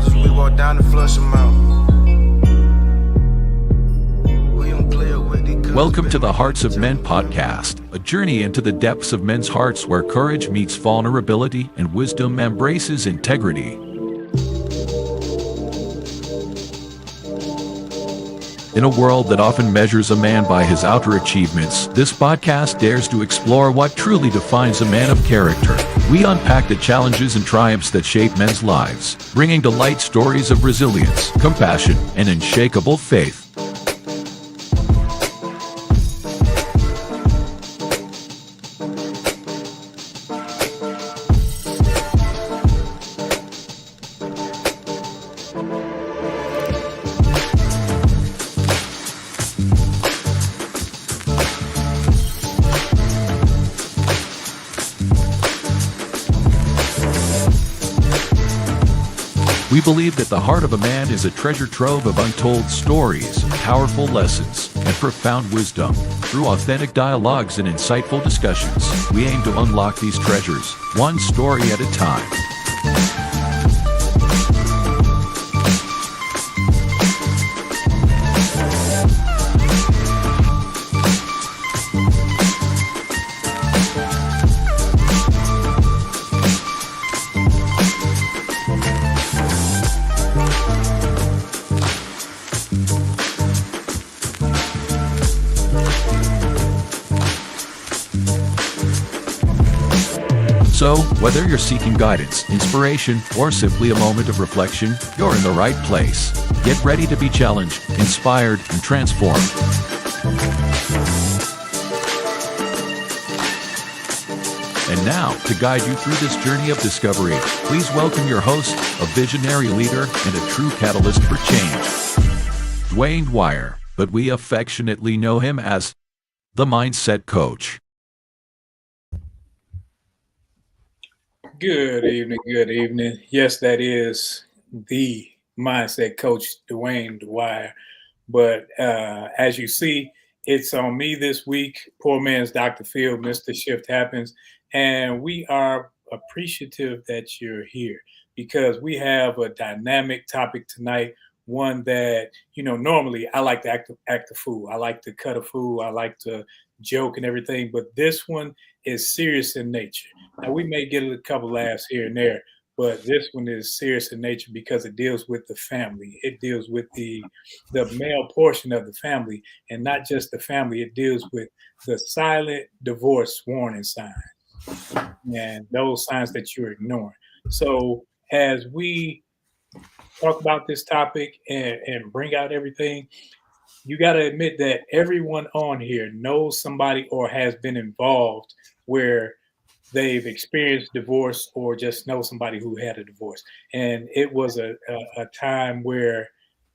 houses, we walk down and flush them out. Welcome to the Hearts of Men podcast, a journey into the depths of men's hearts where courage meets vulnerability and wisdom embraces integrity. In a world that often measures a man by his outer achievements, this podcast dares to explore what truly defines a man of character. We unpack the challenges and triumphs that shape men's lives, bringing to light stories of resilience, compassion, and unshakable faith. We believe that the heart of a man is a treasure trove of untold stories, powerful lessons, and profound wisdom. Through authentic dialogues and insightful discussions, we aim to unlock these treasures, one story at a time. So, whether you're seeking guidance, inspiration, or simply a moment of reflection, you're in the right place. Get ready to be challenged, inspired, and transformed. And now, to guide you through this journey of discovery, please welcome your host, a visionary leader and a true catalyst for change, Dwayne Dwyer, but we affectionately know him as the Mindset Coach. Good evening, good evening. Yes, that is the Mindset Coach, Dwayne Dwyer. But as you see, it's on me this week. Poor man's Dr. Phil, Mr. Shift Happens. And we are appreciative that you're here because we have a dynamic topic tonight. One that, normally I like to act a fool. I like to cut a fool. I like to joke and everything. But this one is serious in nature. Now, we may get a couple laughs here and there, but this one is serious in nature because it deals with the family. It deals with the male portion of the family, and not just the family. It deals with the silent divorce warning signs and those signs that you're ignoring. So as we talk about this topic and bring out everything, you got to admit that everyone on here knows somebody or has been involved where they've experienced divorce or just know somebody who had a divorce. And it was a time where,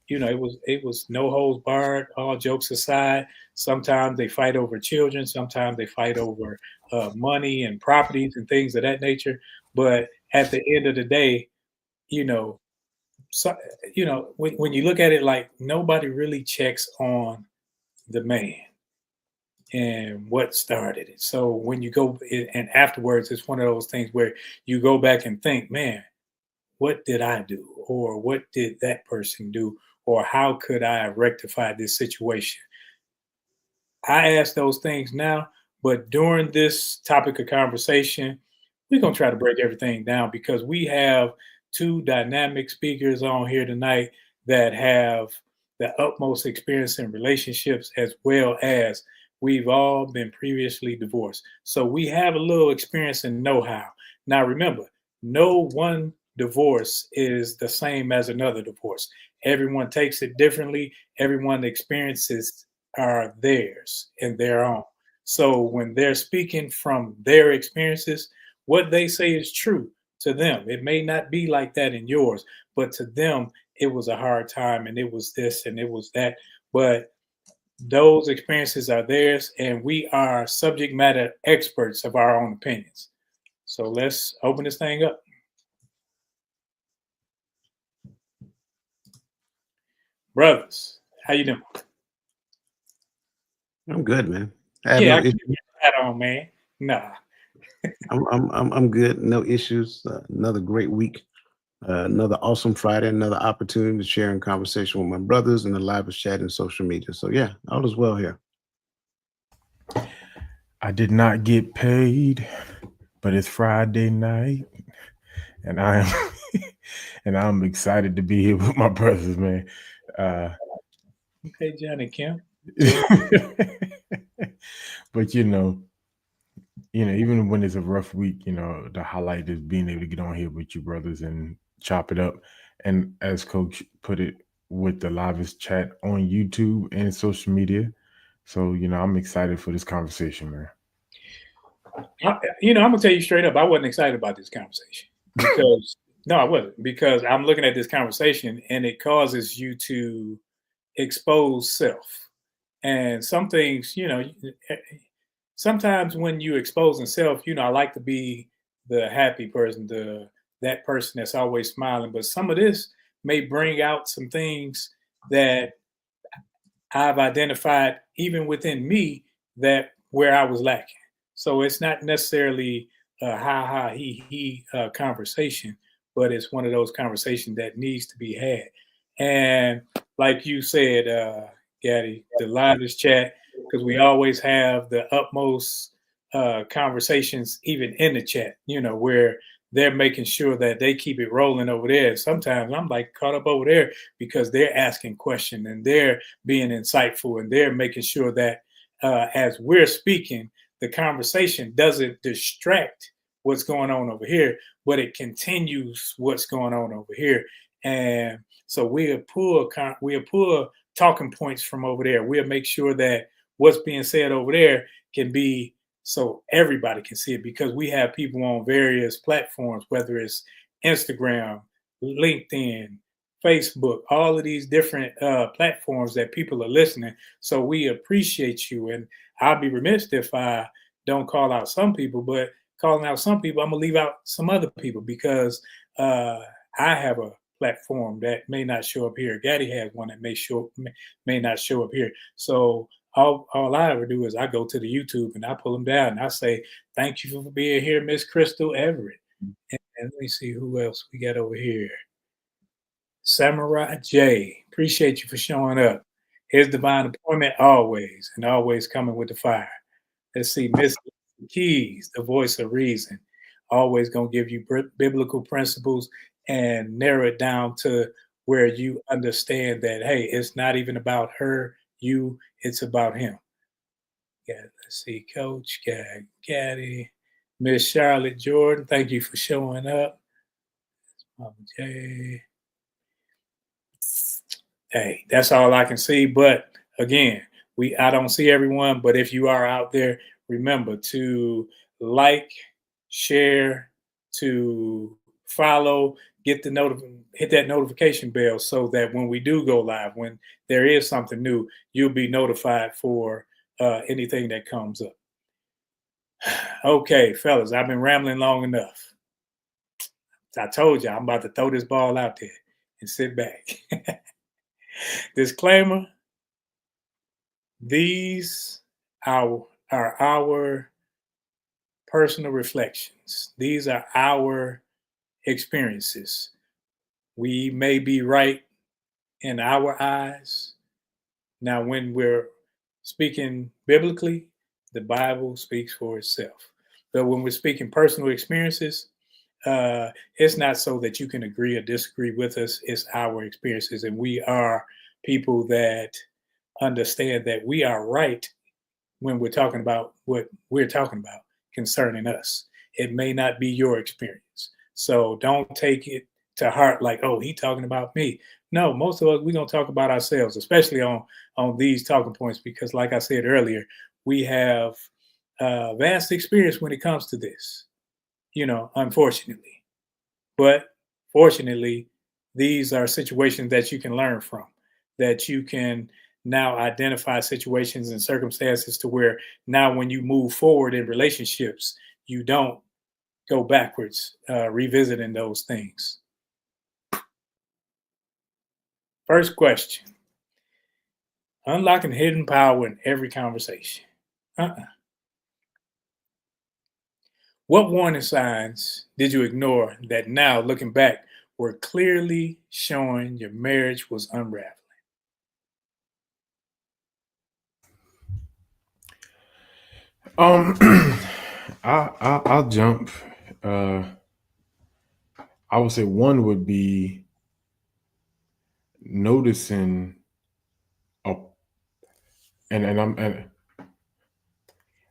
it was no holds barred, all jokes aside. Sometimes they fight over children. Sometimes they fight over money and properties and things of that nature. But at the end of the day, when you look at it, like nobody really checks on the man and what started it. So when you go and afterwards, it's one of those things where you go back and think, man, what did I do? Or what did that person do? Or how could I rectify this situation? I ask those things now, but during this topic of conversation, we're going to try to break everything down because we have two dynamic speakers on here tonight that have the utmost experience in relationships, as well as we've all been previously divorced. So we have a little experience and know-how. Now, remember, no one divorce is the same as another divorce. Everyone takes it differently. Everyone's experiences are theirs and their own. So when they're speaking from their experiences, what they say is true to them. It may not be like that in yours, but to them, it was a hard time and it was this and it was that. But those experiences are theirs, and we are subject matter experts of our own opinions. So let's open this thing up. Brothers, how you doing? I'm good, man. I can get that on, man. Nah. I'm good. No issues. Another great week. Another awesome Friday, another opportunity to share in conversation with my brothers and the livest chat and social media. So yeah, all is well here. I did not get paid, but it's Friday night, and I am and I'm excited to be here with my brothers, man. Okay, Johnny Kemp. But even when it's a rough week, the highlight is being able to get on here with you brothers and chop it up. And as Coach put it, with the livest chat on YouTube and social media. So, I'm excited for this conversation, man. I'm gonna tell you straight up, I wasn't excited about this conversation because no, I wasn't, because I'm looking at this conversation and it causes you to expose self. And some things, sometimes when you exposing self, I like to be the happy person, that person that's always smiling. But some of this may bring out some things that I've identified even within me that where I was lacking. So it's not necessarily a ha ha he conversation, but it's one of those conversations that needs to be had. And like you said, Gaddy, the livest chat, because we always have the utmost conversations even in the chat, where they're making sure that they keep it rolling over there. Sometimes I'm like caught up over there because they're asking questions and they're being insightful and they're making sure that as we're speaking, the conversation doesn't distract what's going on over here, but it continues what's going on over here. And so we'll pull talking points from over there. We'll make sure that what's being said over there can be so everybody can see it, because we have people on various platforms, whether it's Instagram, LinkedIn, Facebook, all of these different platforms that people are listening. So we appreciate you. And I'll be remiss if I don't call out some people, but calling out some people, I'm going to leave out some other people because I have a platform that may not show up here. Gaddy has one that may not show up here. So all I ever do is I go to the YouTube and I pull them down and I say, thank you for being here, Miss Crystal Everett. And let me see who else we got over here. Samurai J, appreciate you for showing up. His divine appointment always, and always coming with the fire. Let's see, Miss Keys, the voice of reason, always going to give you biblical principles and narrow it down to where you understand that, hey, it's not even about her, you, it's about him. Yeah, let's see, Coach, Gaddy, Miss Charlotte Jordan, thank you for showing up. Mama J. Hey, that's all I can see. But again, I don't see everyone, but if you are out there, remember to like, share, to follow, hit that notification bell so that when we do go live, when there is something new, you'll be notified for anything that comes up. Okay, fellas, I've been rambling long enough. I told you I'm about to throw this ball out there and sit back. Disclaimer, these are our personal reflections. These are our experiences. We may be right in our eyes. Now, when we're speaking biblically, the Bible speaks for itself. But when we're speaking personal experiences, it's not so that you can agree or disagree with us. It's our experiences, and we are people that understand that we are right when we're talking about what we're talking about concerning us. It may not be your experience, so don't take it to heart like, oh, he talking about me. No, most of us, we're going to talk about ourselves, especially on these talking points, because like I said earlier, we have vast experience when it comes to this, unfortunately. But fortunately, these are situations that you can learn from, that you can now identify situations and circumstances to where now when you move forward in relationships, you don't go backwards, revisiting those things. First question. Unlocking hidden power in every conversation. What warning signs did you ignore that now, looking back, were clearly showing your marriage was unraveling? Um, I'll jump. Uh, I would say one would be noticing a and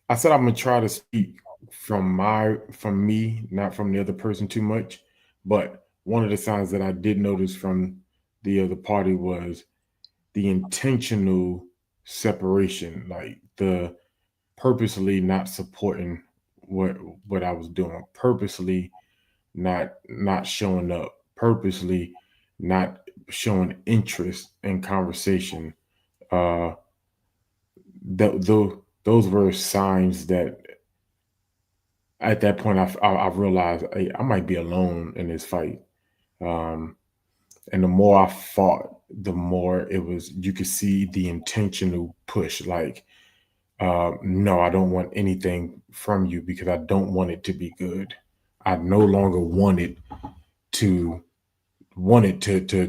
I said I'm gonna try to speak from me, not from the other person too much. But one of the signs that I did notice from the other party was the intentional separation, like the purposely not supporting what I was doing, purposely not showing up, purposely not showing interest in conversation. Uh, those were signs that at that point I realized, hey, I might be alone in this fight. Um, and the more I fought, the more it was you could see the intentional push. Like, no, I don't want anything from you because I don't want it to be good. I no longer to want it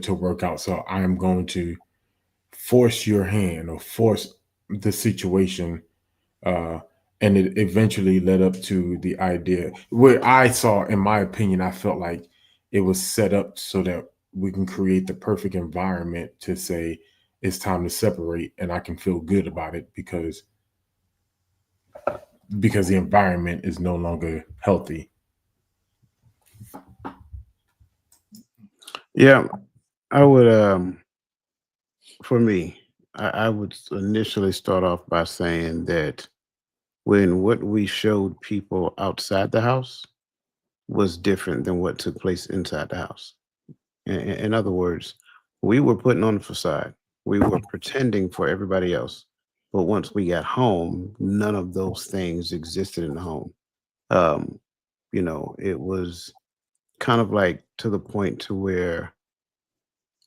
to work out. So I am going to force your hand or force the situation. Uh, and it eventually led up to the idea where I saw, in my opinion, I felt like it was set up so that we can create the perfect environment to say it's time to separate, and I can feel good about it because the environment is no longer healthy. Yeah, I would. For me, I would initially start off by saying that when what we showed people outside the house was different than what took place inside the house. In other words, we were putting on the facade. We were pretending for everybody else. But once we got home, none of those things existed in the home. Um, it was kind of like to the point to where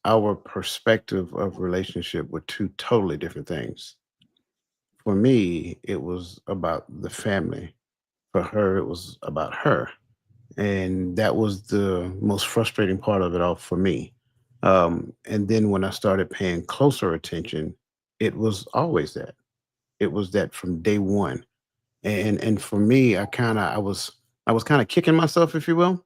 our perspective of relationship were two totally different things. For me, it was about the family. For her, it was about her. And that was the most frustrating part of it all for me. And then when I started paying closer attention, it was always that. It was that from day one. And for me, I was kind of kicking myself, if you will,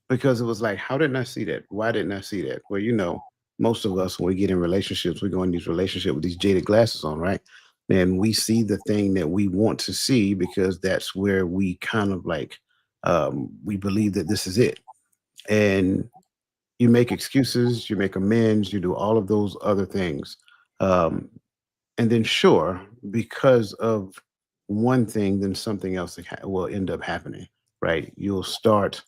because it was like, how didn't I see that? Why didn't I see that? Well, most of us when we get in relationships, we go in these relationships with these jaded glasses on, right? And we see the thing that we want to see because that's where we kind of like we believe that this is it. And you make excuses, you make amends, you do all of those other things. Um, and then sure, because of one thing, then something else will end up happening, right? You'll start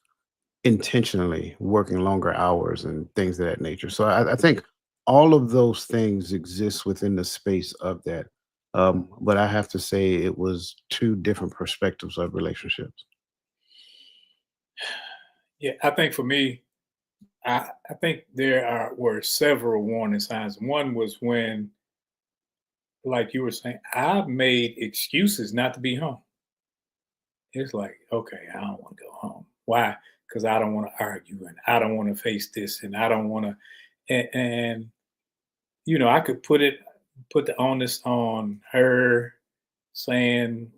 intentionally working longer hours and things of that nature. So I think all of those things exist within the space of that. But I have to say it was two different perspectives of relationships. Yeah, I think for me, I think were several warning signs. One was when, like you were saying, I made excuses not to be home. It's like, okay, I don't want to go home. Why? Because I don't want to argue and I don't want to face this and I don't want to. And I could put the onus on her, saying,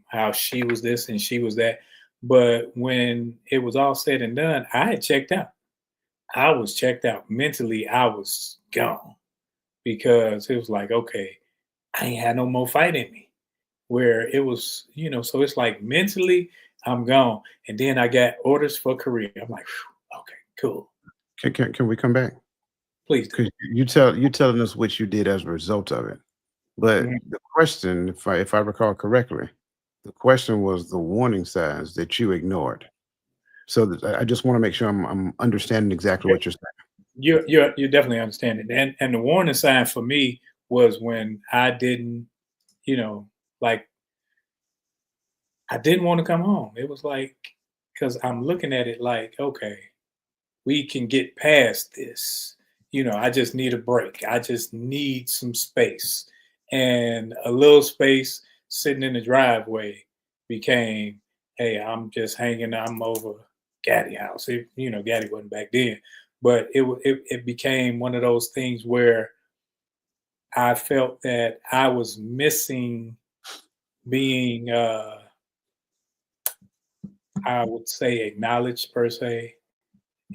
how she was this and she was that. But when it was all said and done, I had checked out. I was checked out mentally. I was gone because it was like, okay, I ain't had no more fight in me. Where it was, so it's like mentally, I'm gone. And then I got orders for Korea. I'm like, okay, cool. Can we come back? Please do. Because you telling us what you did as a result of it. But Mhm. the question, if I recall correctly, the question was the warning signs that you ignored. So I just want to make sure I'm understanding exactly Yeah, what you're saying. you definitely understand it. And the warning sign for me was when I didn't, you know, like I didn't want to come home. It was like, because I'm looking at it like, okay, we can get past this. I just need a break. I just need some space. And a little space sitting in the driveway became, hey, I'm just hanging, I'm over. Gaddy house. Gaddy wasn't back then, but it became one of those things where I felt that I was missing being, I would say, acknowledged per se.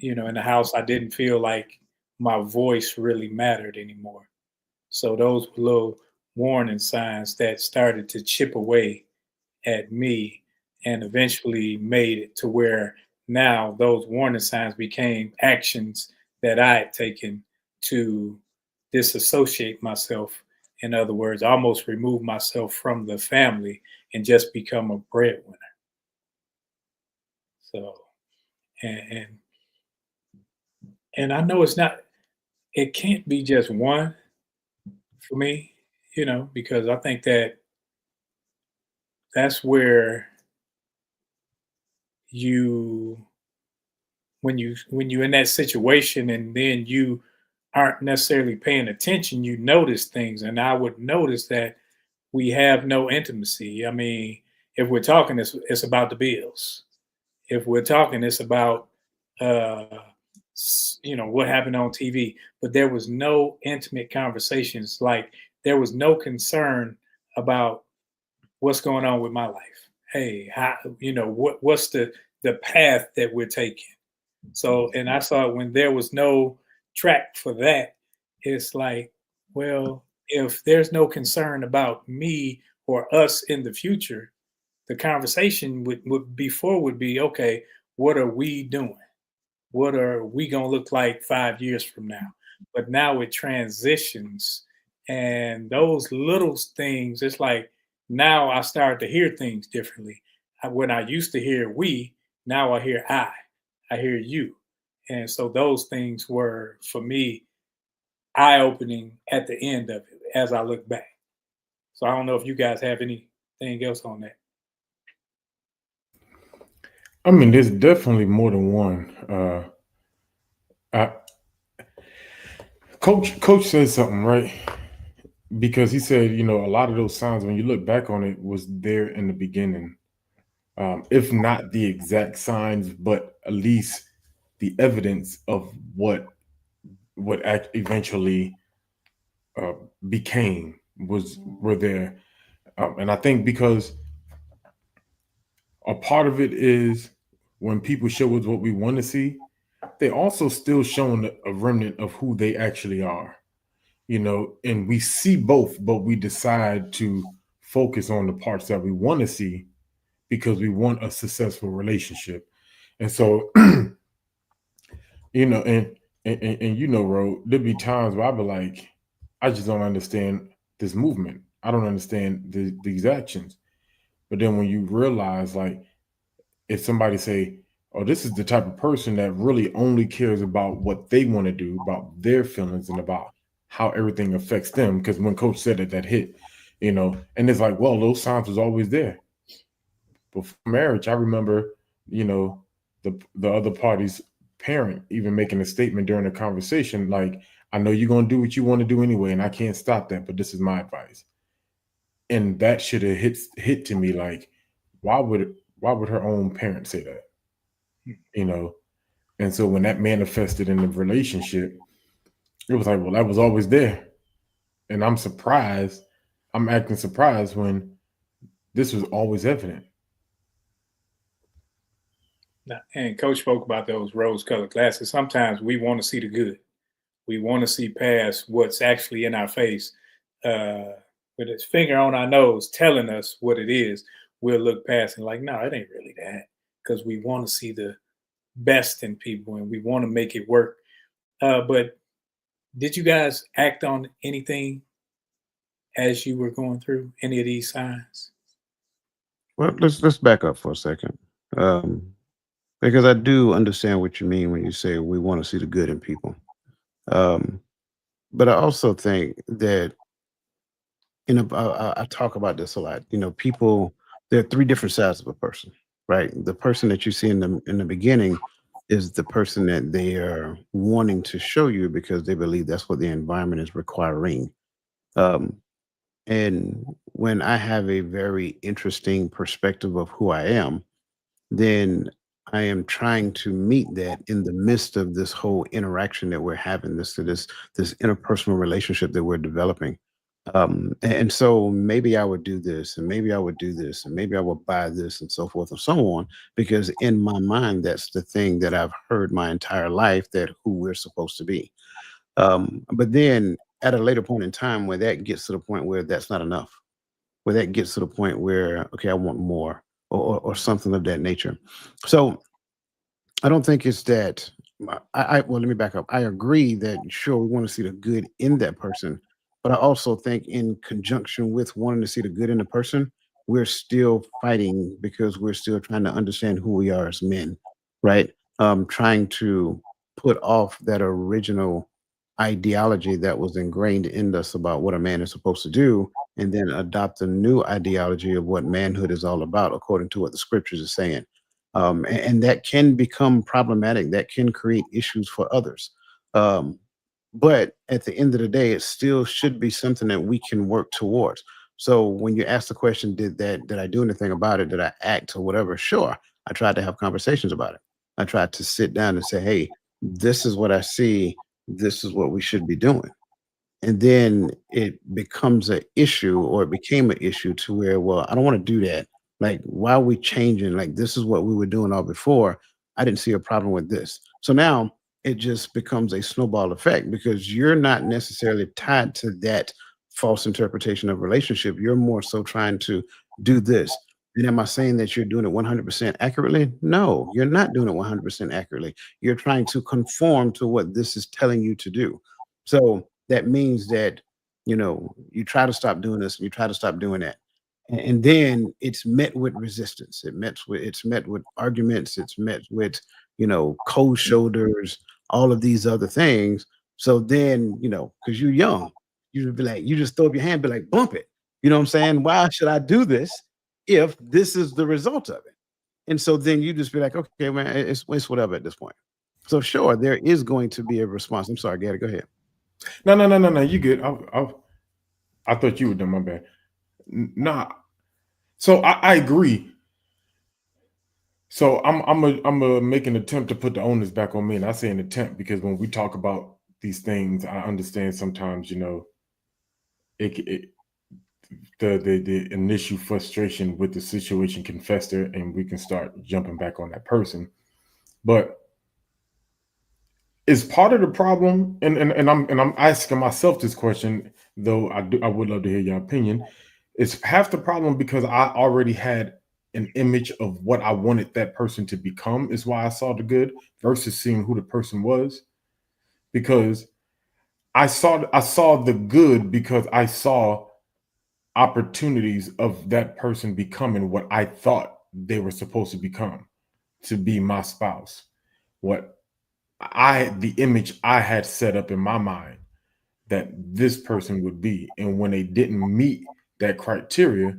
In the house, I didn't feel like my voice really mattered anymore. So those were little warning signs that started to chip away at me and eventually made it to where now those warning signs became actions that I had taken to disassociate myself. In other words, almost remove myself from the family and just become a breadwinner. So, and and, and I know it can't be just one for me, because I think that that's where you when you're in that situation and then you aren't necessarily paying attention, you notice things. And I would notice that we have no intimacy. I mean, if we're talking, it's about the bills. If we're talking, it's about uh what happened on TV. But there was no intimate conversations. Like there was no concern about what's going on with my life. Hey, how what's the path that we're taking? So, and I saw when there was no track for that, it's like, well, if there's no concern about me or us in the future, the conversation would be, okay, what are we doing? What are we going to look like 5 years from now? But now it transitions, and those little things, it's like now I start to hear things differently. When I used to hear we, now I hear I hear you. And so those things were for me eye opening at the end of it as I look back. So I don't know if you guys have anything else on that. I mean, there's definitely more than one. I, Coach said something right, because he said, a lot of those signs, when you look back on it, was there in the beginning. If not the exact signs, but at least the evidence of what eventually became were there. And I think because a part of it is when people show us what we want to see, they also still showing a remnant of who they actually are, and we see both, but we decide to focus on the parts that we want to see because we want a successful relationship. And so, and Ro, there'd be times where I'd be like, I just don't understand this movement. I don't understand these actions. But then when you realize, like, if somebody say, oh, this is the type of person that really only cares about what they want to do, about their feelings and about how everything affects them. Because when Coach said it, that hit, and it's like, well, those signs was always there. Before marriage, I remember, the other party's parent even making a statement during a conversation, like, I know you're going to do what you want to do anyway, and I can't stop that, but this is my advice. And that should have hit to me, like, why would her own parent say that? And so when that manifested in the relationship, it was like, well, that was always there. And I'm acting surprised when this was always evident. And Coach spoke about those rose-colored glasses. Sometimes we want to see the good. We want to see past what's actually in our face. With his finger on our nose telling us what it is, we'll look past and like, no, it ain't really that. Because we want to see the best in people and we want to make it work. But did you guys act on anything as you were going through any of these signs? Well, let's back up for a second, because I do understand what you mean when you say we want to see the good in people. But I also think that I talk about this a lot. People, there are three different sides of a person, right? The person that you see in the beginning is the person that they are wanting to show you because they believe that's what the environment is requiring. And when I have a very interesting perspective of who I am, then I am trying to meet that in the midst of this whole interaction that we're having, this interpersonal relationship that we're developing. And so maybe I would do this, and maybe I would do this, and maybe I would buy this, and so forth and so on, because in my mind, that's the thing that I've heard my entire life, that who we're supposed to be. But then at a later point in time, where that gets to the point where that's not enough, where that gets to the point where, okay, I want more, or something of that nature. So I don't think it's that. Well, let me back up. I agree that sure we want to see the good in that person, but I also think in conjunction with wanting to see the good in the person, we're still fighting because we're still trying to understand who we are as men, right? Trying to put off that original ideology that was ingrained in us about what a man is supposed to do, and then adopt a new ideology of what manhood is all about, according to what the scriptures are saying. And that can become problematic. That can create issues for others. Um, but at the end of the day, it still should be something that we can work towards. So when you ask the question, did I do anything about it? Did I act or whatever? Sure. I tried to have conversations about it. I tried to sit down and say, hey, this is what I see. This is what we should be doing. And then it becomes an issue, or it became an issue to where, well, I don't want to do that. Like, why are we changing? Like, this is what we were doing all before. I didn't see a problem with this. So now it just becomes a snowball effect, because you're not necessarily tied to that false interpretation of relationship. You're more so trying to do this. And am I saying that you're doing it 100% accurately? No, you're not doing it 100% accurately. You're trying to conform to what this is telling you to do. So that means that, you try to stop doing this and you try to stop doing that. And then it's met with resistance. It's met with arguments. It's met with, cold shoulders, all of these other things. So then, because you're young, you would be like, you just throw up your hand, be like, bump it. You know what I'm saying? Why should I do this if this is the result of it? And so then you just be like, okay, man, it's whatever at this point. So sure, there is going to be a response. I'm sorry, Gary, go ahead. No. You good? I thought you were done. My bad. Nah. So I agree. So I'm a make an attempt to put the onus back on me, and I say an attempt because when we talk about these things, I understand sometimes it the initial frustration with the situation can fester, and we can start jumping back on that person. But is part of the problem, and I'm asking myself this question, though I would love to hear your opinion. Is half the problem because I already had an image of what I wanted that person to become, is why I saw the good versus seeing who the person was. Because I saw the good because I saw opportunities of that person becoming what I thought they were supposed to become, to be my spouse. The image I had set up in my mind that this person would be. And when they didn't meet that criteria,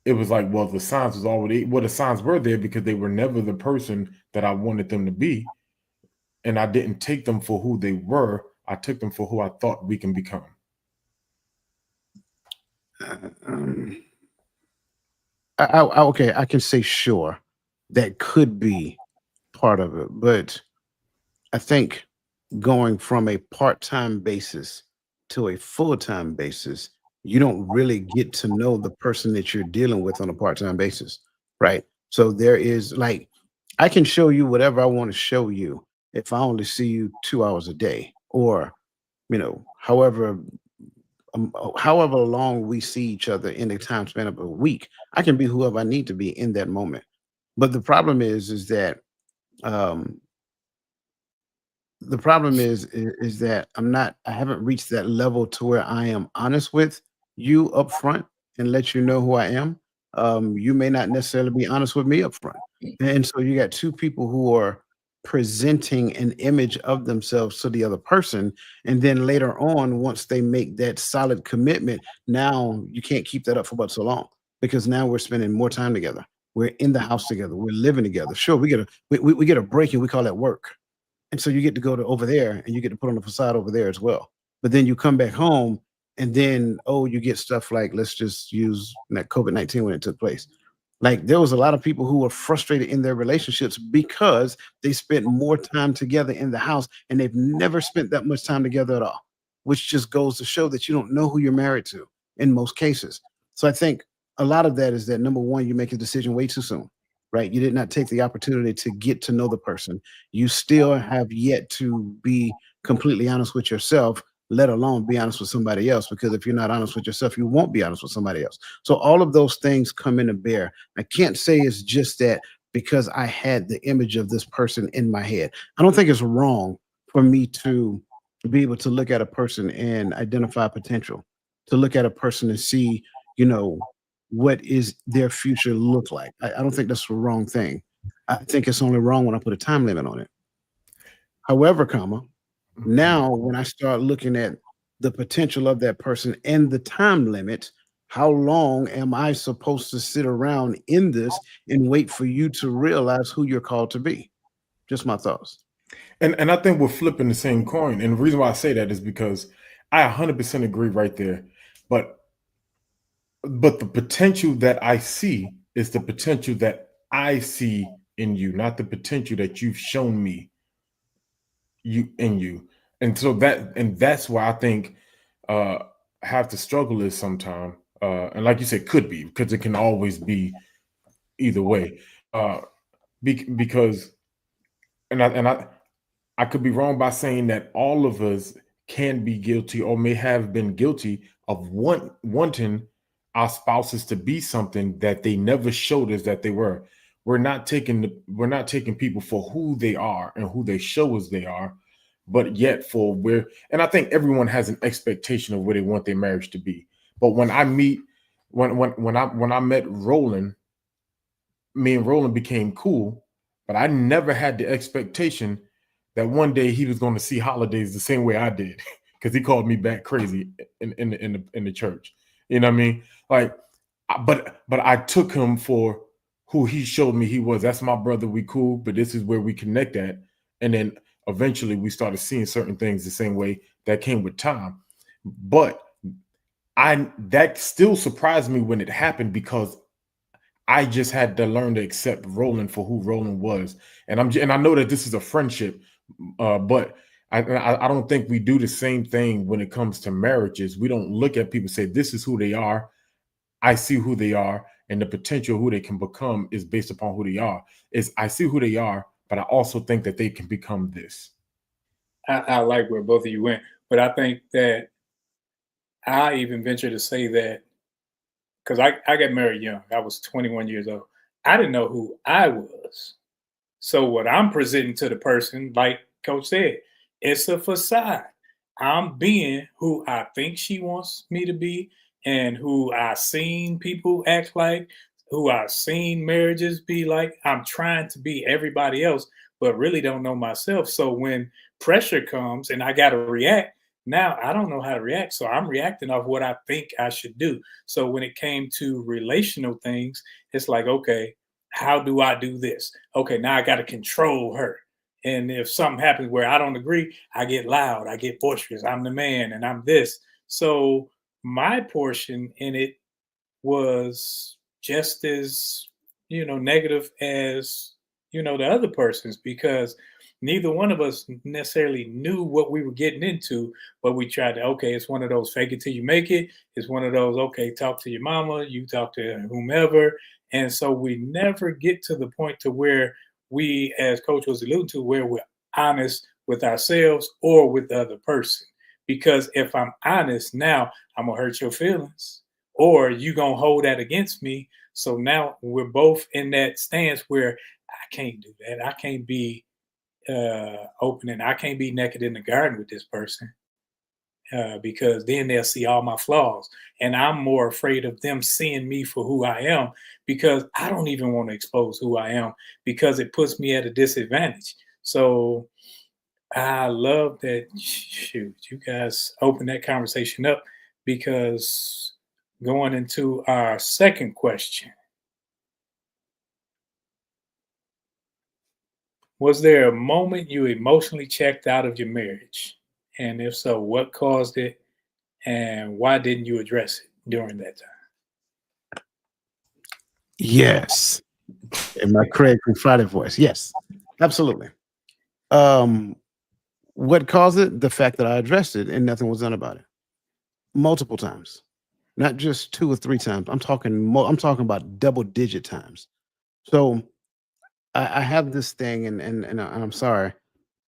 it was like, well, the signs were there because they were never the person that I wanted them to be. And I didn't take them for who they were. I took them for who I thought we can become. Okay, I can say sure that could be part of it, but I think going from a part-time basis to a full-time basis, you don't really get to know the person that you're dealing with on a part-time basis, right? So there is, like, I can show you whatever I want to show you if I only see you 2 hours a day, or however long we see each other in a time span of a week. I can be whoever I need to be in that moment. But um, the problem is that I haven't reached that level to where I am honest with you up front and let you know who I am. You may not necessarily be honest with me up front. And so you got two people who are presenting an image of themselves to the other person. And then later on, once they make that solid commitment, now you can't keep that up for but so long, because now we're spending more time together. We're in the house together. We're living together. Sure, we get a break, and we call that work. And so you get to go to over there, and you get to put on the facade over there as well. But then you come back home, and then, you get stuff like, let's just use that COVID-19 when it took place. Like there was a lot of people who were frustrated in their relationships because they spent more time together in the house and they've never spent that much time together at all, which just goes to show that you don't know who you're married to in most cases. So I think a lot of that is that number one, you make a decision way too soon, right? You did not take the opportunity to get to know the person. You still have yet to be completely honest with yourself, let alone be honest with somebody else. Because if you're not honest with yourself, you won't be honest with somebody else. So all of those things come into bear. I can't say it's just that because I had the image of this person in my head. I don't think it's wrong for me to be able to look at a person and identify potential, to look at a person and see, you know, what is their future look like. I don't think that's the wrong thing. I think it's only wrong when I put a time limit on it. However, now when I start looking at the potential of that person and the time limit, how long am I supposed to sit around in this and wait for you to realize who you're called to be? Just my thoughts. And I think we're flipping the same coin. And the reason why I say that is because I 100% agree right there. But the potential that I see is the potential that I see in you, not the potential that you've shown me in you. And so that's why I think have to struggle is sometime. And like you said, could be, because it can always be either way. Because I could be wrong by saying that all of us can be guilty or may have been guilty of wanting our spouses to be something that they never showed us that they were. We're not taking people for who they are and who they show us they are, but yet for where. And I think everyone has an expectation of where they want their marriage to be. But when I met Roland, me and Roland became cool, but I never had the expectation that one day he was going to see holidays the same way I did, because he called me back crazy in the church. You know what I mean? Like, but I took him for who he showed me he was. That's my brother. We cool, but this is where we connect at. And then eventually we started seeing certain things the same way. That came with time. But that still surprised me when it happened, because I just had to learn to accept Roland for who Roland was. And I know that this is a friendship, but I don't think we do the same thing when it comes to marriages. We don't look at people and say, this is who they are. I see who they are, and the potential who they can become is based upon who they are. I see who they are, but I also think that they can become this. I like where both of you went, but I think that I even venture to say that, because I got married young. I was 21 years old. I didn't know who I was. So what I'm presenting to the person, like Coach said, it's a facade. I'm being who I think she wants me to be, and who I've seen people act like, who I've seen marriages be like. I'm trying to be everybody else, but really don't know myself. So when pressure comes and I got to react, now I don't know how to react. So I'm reacting off what I think I should do. So when it came to relational things, it's like, okay, how do I do this? Okay, now I got to control her. And if something happens where I don't agree, I get loud, I get boisterous. I'm the man and I'm this. So my portion in it was just as, negative as, the other person's, because neither one of us necessarily knew what we were getting into, but we tried to, okay, it's one of those fake it till you make it. It's one of those, okay, talk to your mama, you talk to whomever. And so we never get to the point to where we, as Coach was alluding to, where we're honest with ourselves or with the other person. Because if I'm honest now, I'm going to hurt your feelings, or you going to hold that against me. So now we're both in that stance where I can't do that. I can't be open, and I can't be naked in the garden with this person, because then they'll see all my flaws. And I'm more afraid of them seeing me for who I am, because I don't even want to expose who I am, because it puts me at a disadvantage. So I love that, shoot, you guys open that conversation up, because going into our second question, was there a moment you emotionally checked out of your marriage? And if so, what caused it, and why didn't you address it during that time? Yes. In my Craig from Friday voice. Yes, absolutely. What caused it? The fact that I addressed it and nothing was done about it multiple times, not just 2 or 3 times. I'm talking about double digit times. So I have this thing, and I'm sorry.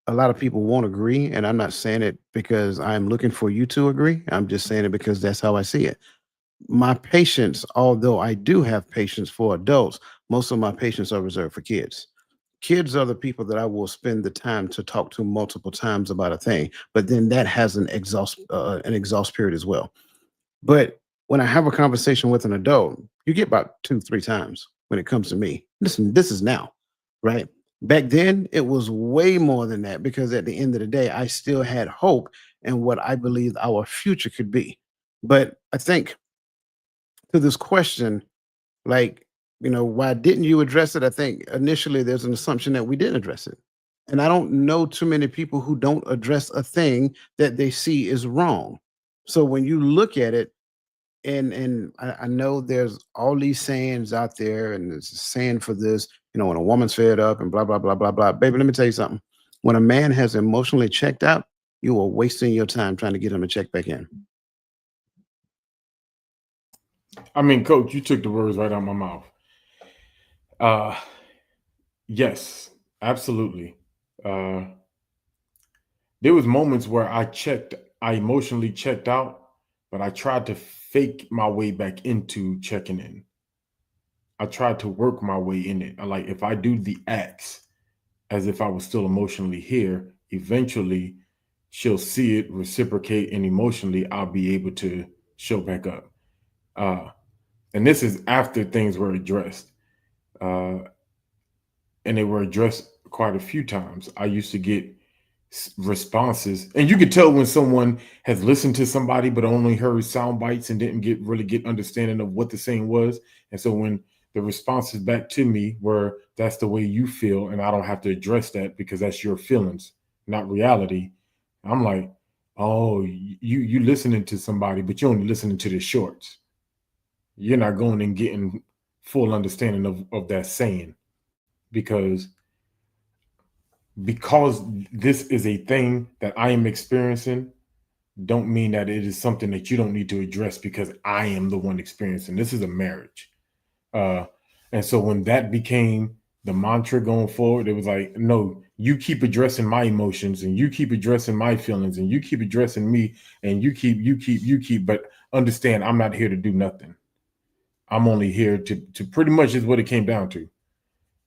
A lot of people won't agree, and I'm not saying it because I'm looking for you to agree. I'm just saying it because that's how I see it. My patience, although I do have patience for adults, most of my patience are reserved for kids. Kids are the people that I will spend the time to talk to multiple times about a thing, but then that has an exhaust period as well. But when I have a conversation with an adult, you get about 2, 3 times when it comes to me. Listen, this is now, right? Back then, it was way more than that because at the end of the day, I still had hope in what I believed our future could be. But I think to this question, like, why didn't you address it? I think initially there's an assumption that we didn't address it. And I don't know too many people who don't address a thing that they see is wrong. So when you look at it, and I know there's all these sayings out there, and there's a saying for this, when a woman's fed up and blah, blah, blah, blah, blah. Baby, let me tell you something. When a man has emotionally checked out, you are wasting your time trying to get him to check back in. I mean, Coach, you took the words right out of my mouth. Yes, absolutely. Uh, there was moments where I emotionally checked out, but I tried to fake my way back into checking in. I tried to work my way in it. Like if I do the acts as if I was still emotionally here, eventually she'll see it, reciprocate, and emotionally I'll be able to show back up. Uh, and this is after things were addressed. Uh, and they were addressed quite a few times. I used to get responses, and you could tell when someone has listened to somebody but only heard sound bites and didn't really get understanding of what the saying was. And so when the responses back to me were, "That's the way you feel, and I don't have to address that because that's your feelings, not reality," I'm like, "Oh, you listening to somebody, but you're only listening to the shorts. You're not going and getting full understanding of that saying because." Because this is a thing that I am experiencing, don't mean that it is something that you don't need to address because I am the one experiencing. This is a marriage. Uh, and so when that became the mantra going forward, it was like, no, you keep addressing my emotions and you keep addressing my feelings and you keep addressing me and you keep, but understand I'm not here to do nothing. I'm only here to pretty much is what it came down to.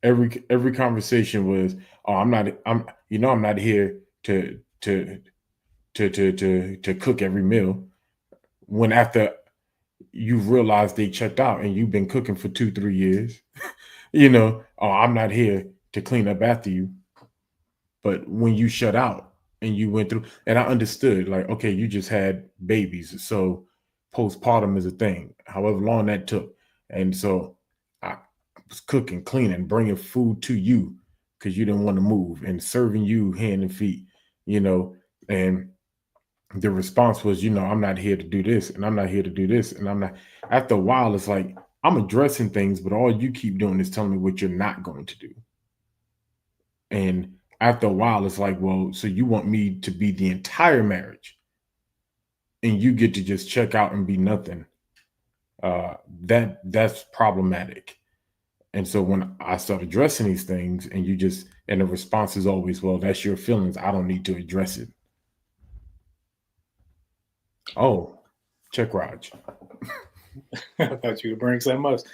Every conversation was, oh, I'm not here to cook every meal. When after you realize they checked out and you've been cooking for 2-3 years, oh, I'm not here to clean up after you. But when you shut out and you went through, and I understood, like, okay, you just had babies, so postpartum is a thing, however long that took. And so I was cooking, cleaning, bringing food to you because you didn't want to move and serving you hand and feet, and the response was, I'm not here to do this and I'm not here to do this. And I'm not, after a while, it's like, I'm addressing things, but all you keep doing is telling me what you're not going to do. And after a while, it's like, well, so you want me to be the entire marriage and you get to just check out and be nothing. That's problematic. And so when I start addressing these things and and the response is always, well, that's your feelings. I don't need to address it. Oh, check Raj. I thought you would bring something else.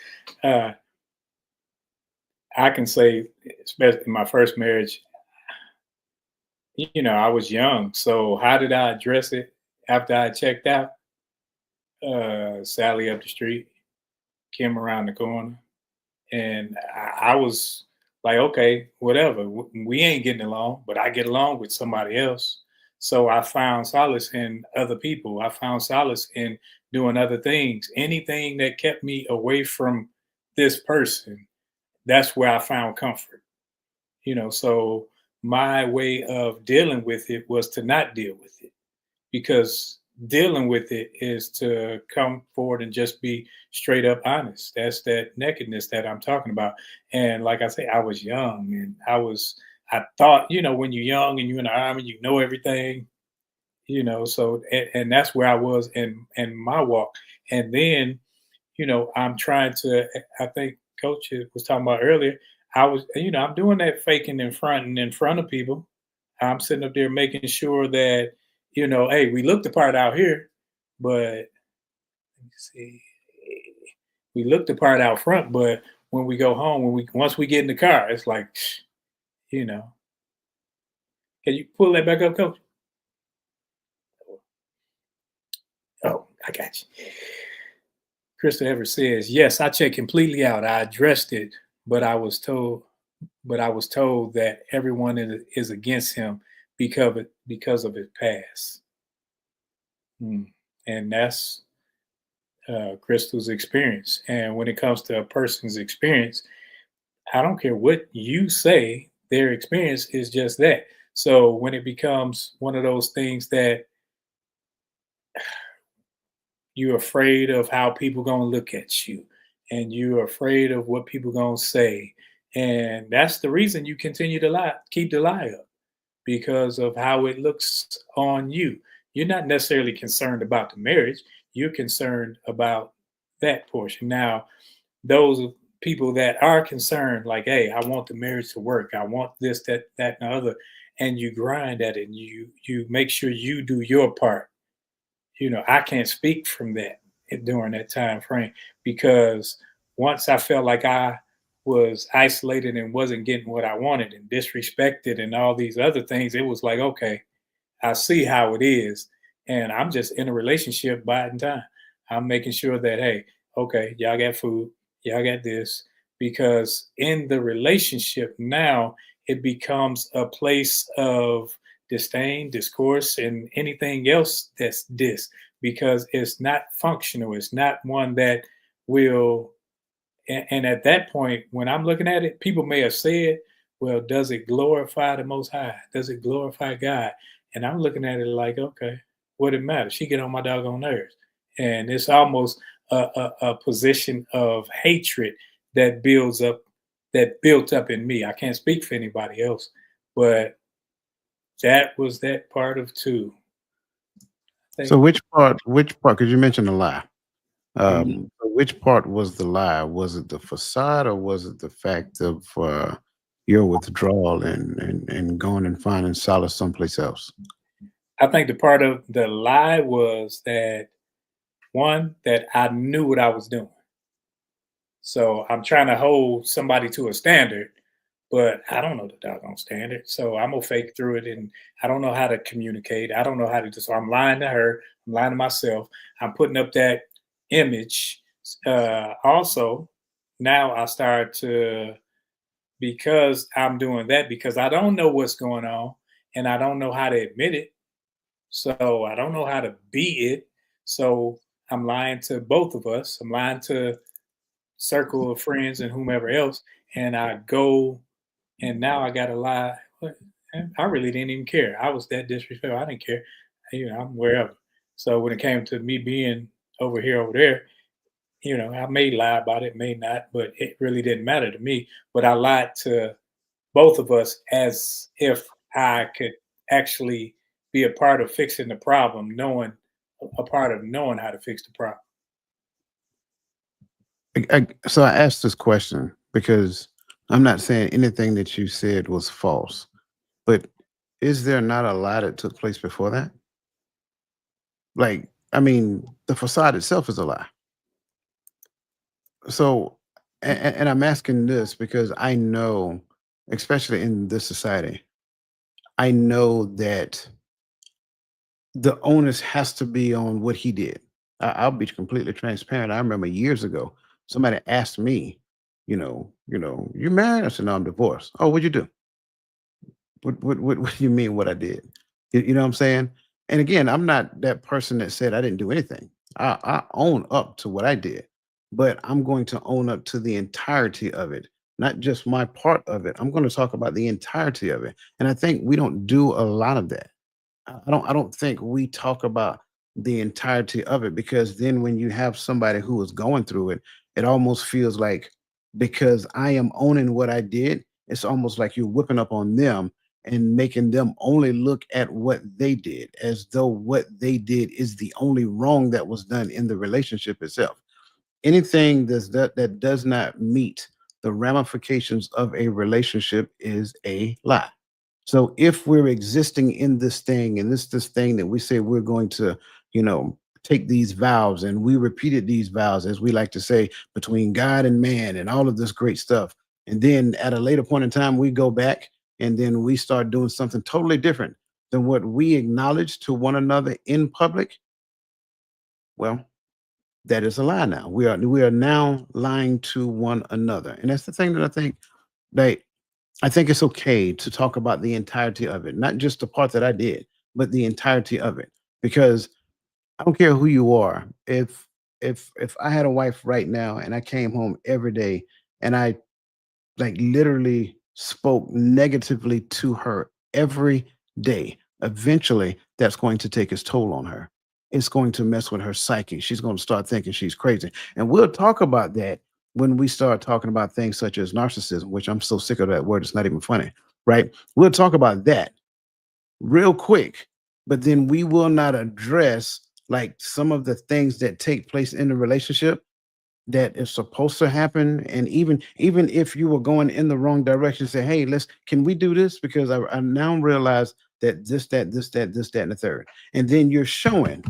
I can say, especially in my first marriage, I was young. So how did I address it after I checked out? Sally up the street, Kim around the corner. And I was like, okay, whatever. We ain't getting along, but I get along with somebody else. So I found solace in other people. I found solace in doing other things. Anything that kept me away from this person, that's where I found comfort. So my way of dealing with it was to not deal with it because dealing with it is to come forward and just be straight up honest. That's that nakedness that I'm talking about. And like I say, I was young and I thought, when you're young and you're in the army, you know everything, so and that's where I was in my walk. And then, I'm trying to, I think Coach was talking about earlier, I'm doing that faking in front and in front of people. I'm sitting up there making sure that, hey, we look the part out here, but let me see, we look the part out front, but when we go home, once we get in the car, it's like, you know, can you pull that back up, Coach? Oh, I got you. Krista Ever says, yes, I checked completely out. I addressed it, but I was told that everyone is against him because of his past. And that's Crystal's experience. And when it comes to a person's experience, I don't care what you say, their experience is just that. So when it becomes one of those things that you're afraid of how people gonna look at you, and you're afraid of what people gonna say, and that's the reason you continue to lie, keep the lie up, because of how it looks on you. You're not necessarily concerned about the marriage. You're concerned about that portion. Now, those people that are concerned, like, hey, I want the marriage to work. I want this, that, and the other. And you grind at it and you make sure you do your part. I can't speak from that during that time frame, because once I felt like I was isolated and wasn't getting what I wanted and disrespected and all these other things, it was like, okay, I see how it is. And I'm just in a relationship biding time. I'm making sure that, hey, okay, y'all got food, y'all got this, because in the relationship now, it becomes a place of disdain, discourse, and anything else that's because it's not functional. It's not one that will. And at that point, when I'm looking at it, people may have said, well, does it glorify the Most High? Does it glorify God? And I'm looking at it like, okay, what it matters? She get on my doggone nerves. And it's almost a position of hatred that built up in me. I can't speak for anybody else, but that was that part of two. So which part, because you mentioned a lie. Mhm. Which part was the lie? Was it the facade, or was it the fact of your withdrawal and going and finding solace someplace else? I think the part of the lie was that, one, that I knew what I was doing. So I'm trying to hold somebody to a standard, but I don't know the doggone standard. So I'm gonna fake through it, and I don't know how to communicate. I don't know how to do. So I'm lying to her. I'm lying to myself. I'm putting up that image. Also, now I start to, because I'm doing that, because I don't know what's going on and I don't know how to admit it. So I don't know how to be it. So I'm lying to both of us. I'm lying to circle of friends and whomever else. And I go, and now I got to lie. I really didn't even care. I was that disrespectful. I didn't care. I'm wherever. So when it came to me being over here, over there, I may lie about it, may not, but it really didn't matter to me. But I lied to both of us as if I could actually be a part of fixing the problem, knowing how to fix the problem. So I asked this question because I'm not saying anything that you said was false, but is there not a lie that took place before that? Like, I mean, the facade itself is a lie. So, and I'm asking this because I know, especially in this society, I know that the onus has to be on what he did. I'll be completely transparent. I remember years ago, somebody asked me, you married? I said, no, I'm divorced. Oh, what'd you do? What do you mean what I did? You know what I'm saying? And again, I'm not that person that said I didn't do anything. I own up to what I did, but I'm going to own up to the entirety of it, not just my part of it. I'm going to talk about the entirety of it. And I think we don't do a lot of that. I don't think we talk about the entirety of it, because then when you have somebody who is going through it, it almost feels like, because I am owning what I did, it's almost like you're whipping up on them and making them only look at what they did, as though what they did is the only wrong that was done in the relationship itself. Anything that does not meet the ramifications of a relationship is a lie. So if we're existing in this thing, and this thing that we say we're going to, take these vows, and we repeated these vows, as we like to say, between God and man, and all of this great stuff. And then at a later point in time, we go back and then we start doing something totally different than what we acknowledge to one another in public. Well, that is a lie now. We are now lying to one another. And that's the thing that that I think it's okay to talk about the entirety of it, not just the part that I did, but the entirety of it. Because I don't care who you are. If I had a wife right now and I came home every day and I like literally spoke negatively to her every day, eventually that's going to take its toll on her. It's going to mess with her psyche. She's going to start thinking she's crazy. And we'll talk about that when we start talking about things such as narcissism, which I'm so sick of that word, it's not even funny, right? We'll talk about that real quick, but then we will not address like some of the things that take place in the relationship that is supposed to happen. And even if you were going in the wrong direction, say, hey, can we do this? Because I now realize that this, that, and the third. And then you're showing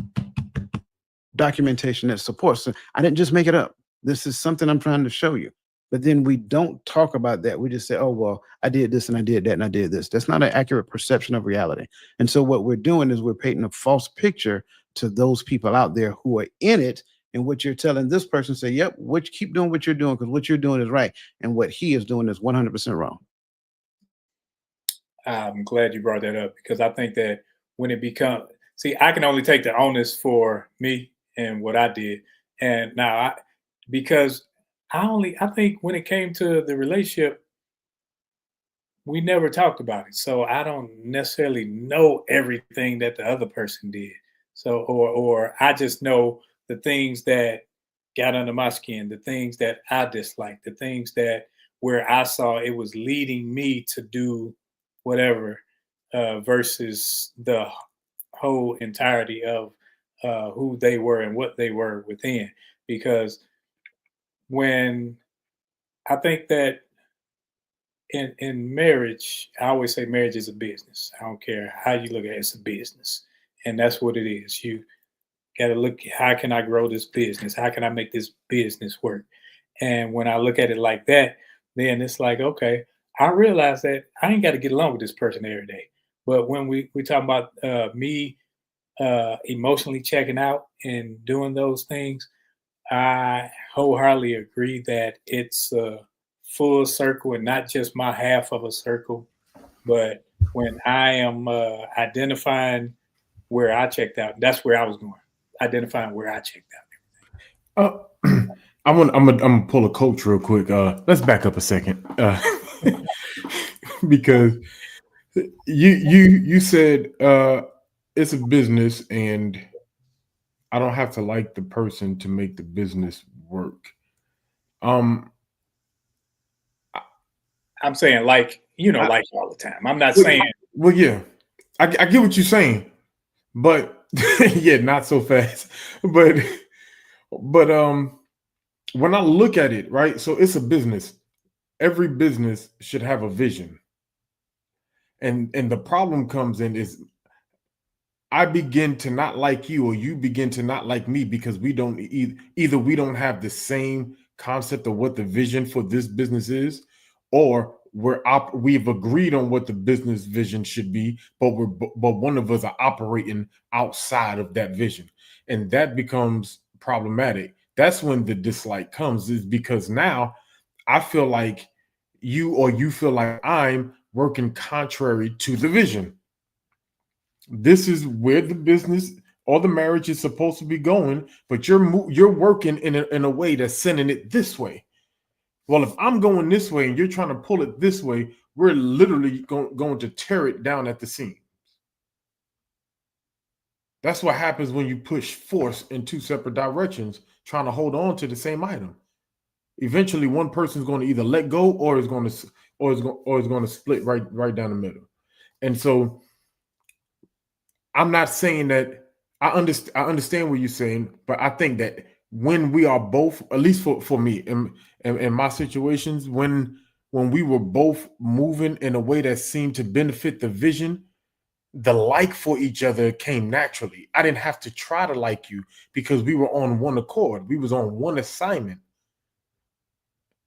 documentation that supports. So I didn't just make it up. This is something I'm trying to show you. But then we don't talk about that. We just say, oh, well, I did this and I did that and I did this. That's not an accurate perception of reality. And so what we're doing is we're painting a false picture to those people out there who are in it. And what you're telling this person, say, yep, keep doing what you're doing, because what you're doing is right. And what he is doing is 100% wrong. I'm glad you brought that up, because I think that when it becomes, see, I can only take the onus for me and what I did. And now because I think when it came to the relationship, we never talked about it. So I don't necessarily know everything that the other person did. So, or I just know the things that got under my skin, the things that I disliked, the things that where I saw it was leading me to do whatever, versus the whole entirety of who they were and what they were within. Because when I think that in marriage, I always say marriage is a business. I don't care how you look at it, it's a business. And that's what it is. You got to look, how can I grow this business? How can I make this business work? And when I look at it like that, then it's like, okay, I realize that I ain't got to get along with this person every day. But when we talk about me emotionally checking out and doing those things, I wholeheartedly agree that it's a full circle and not just my half of a circle. But when I am identifying where I checked out, that's where I was going. Identifying where I checked out. I'm gonna pull a coach real quick. Let's back up a second, because you said it's a business, and I don't have to like the person to make the business work. I'm saying like all the time. I'm not saying. Well, yeah, I get what you're saying, but yeah, not so fast. But when I look at it, right? So it's a business. Every business should have a vision. And the problem comes in is I begin to not like you, or you begin to not like me, because we don't either we don't have the same concept of what the vision for this business is, or we've agreed on what the business vision should be, but one of us are operating outside of that vision, and that becomes problematic. That's when the dislike comes, is because now I feel like you feel like I'm working contrary to the vision. This is where the business or the marriage is supposed to be going, but you're working in a way that's sending it this way. Well, if I'm going this way and you're trying to pull it this way, we're literally going to tear it down at the seams. That's what happens when you push force in two separate directions, trying to hold on to the same item. Eventually, one person is going to either let go or is going to split right down the middle. And so, I'm not saying that I understand what you're saying, but I think that when we are both, at least for me in my situations, when we were both moving in a way that seemed to benefit the vision, the like for each other came naturally. I didn't have to try to like you because we were on one accord. We was on one assignment.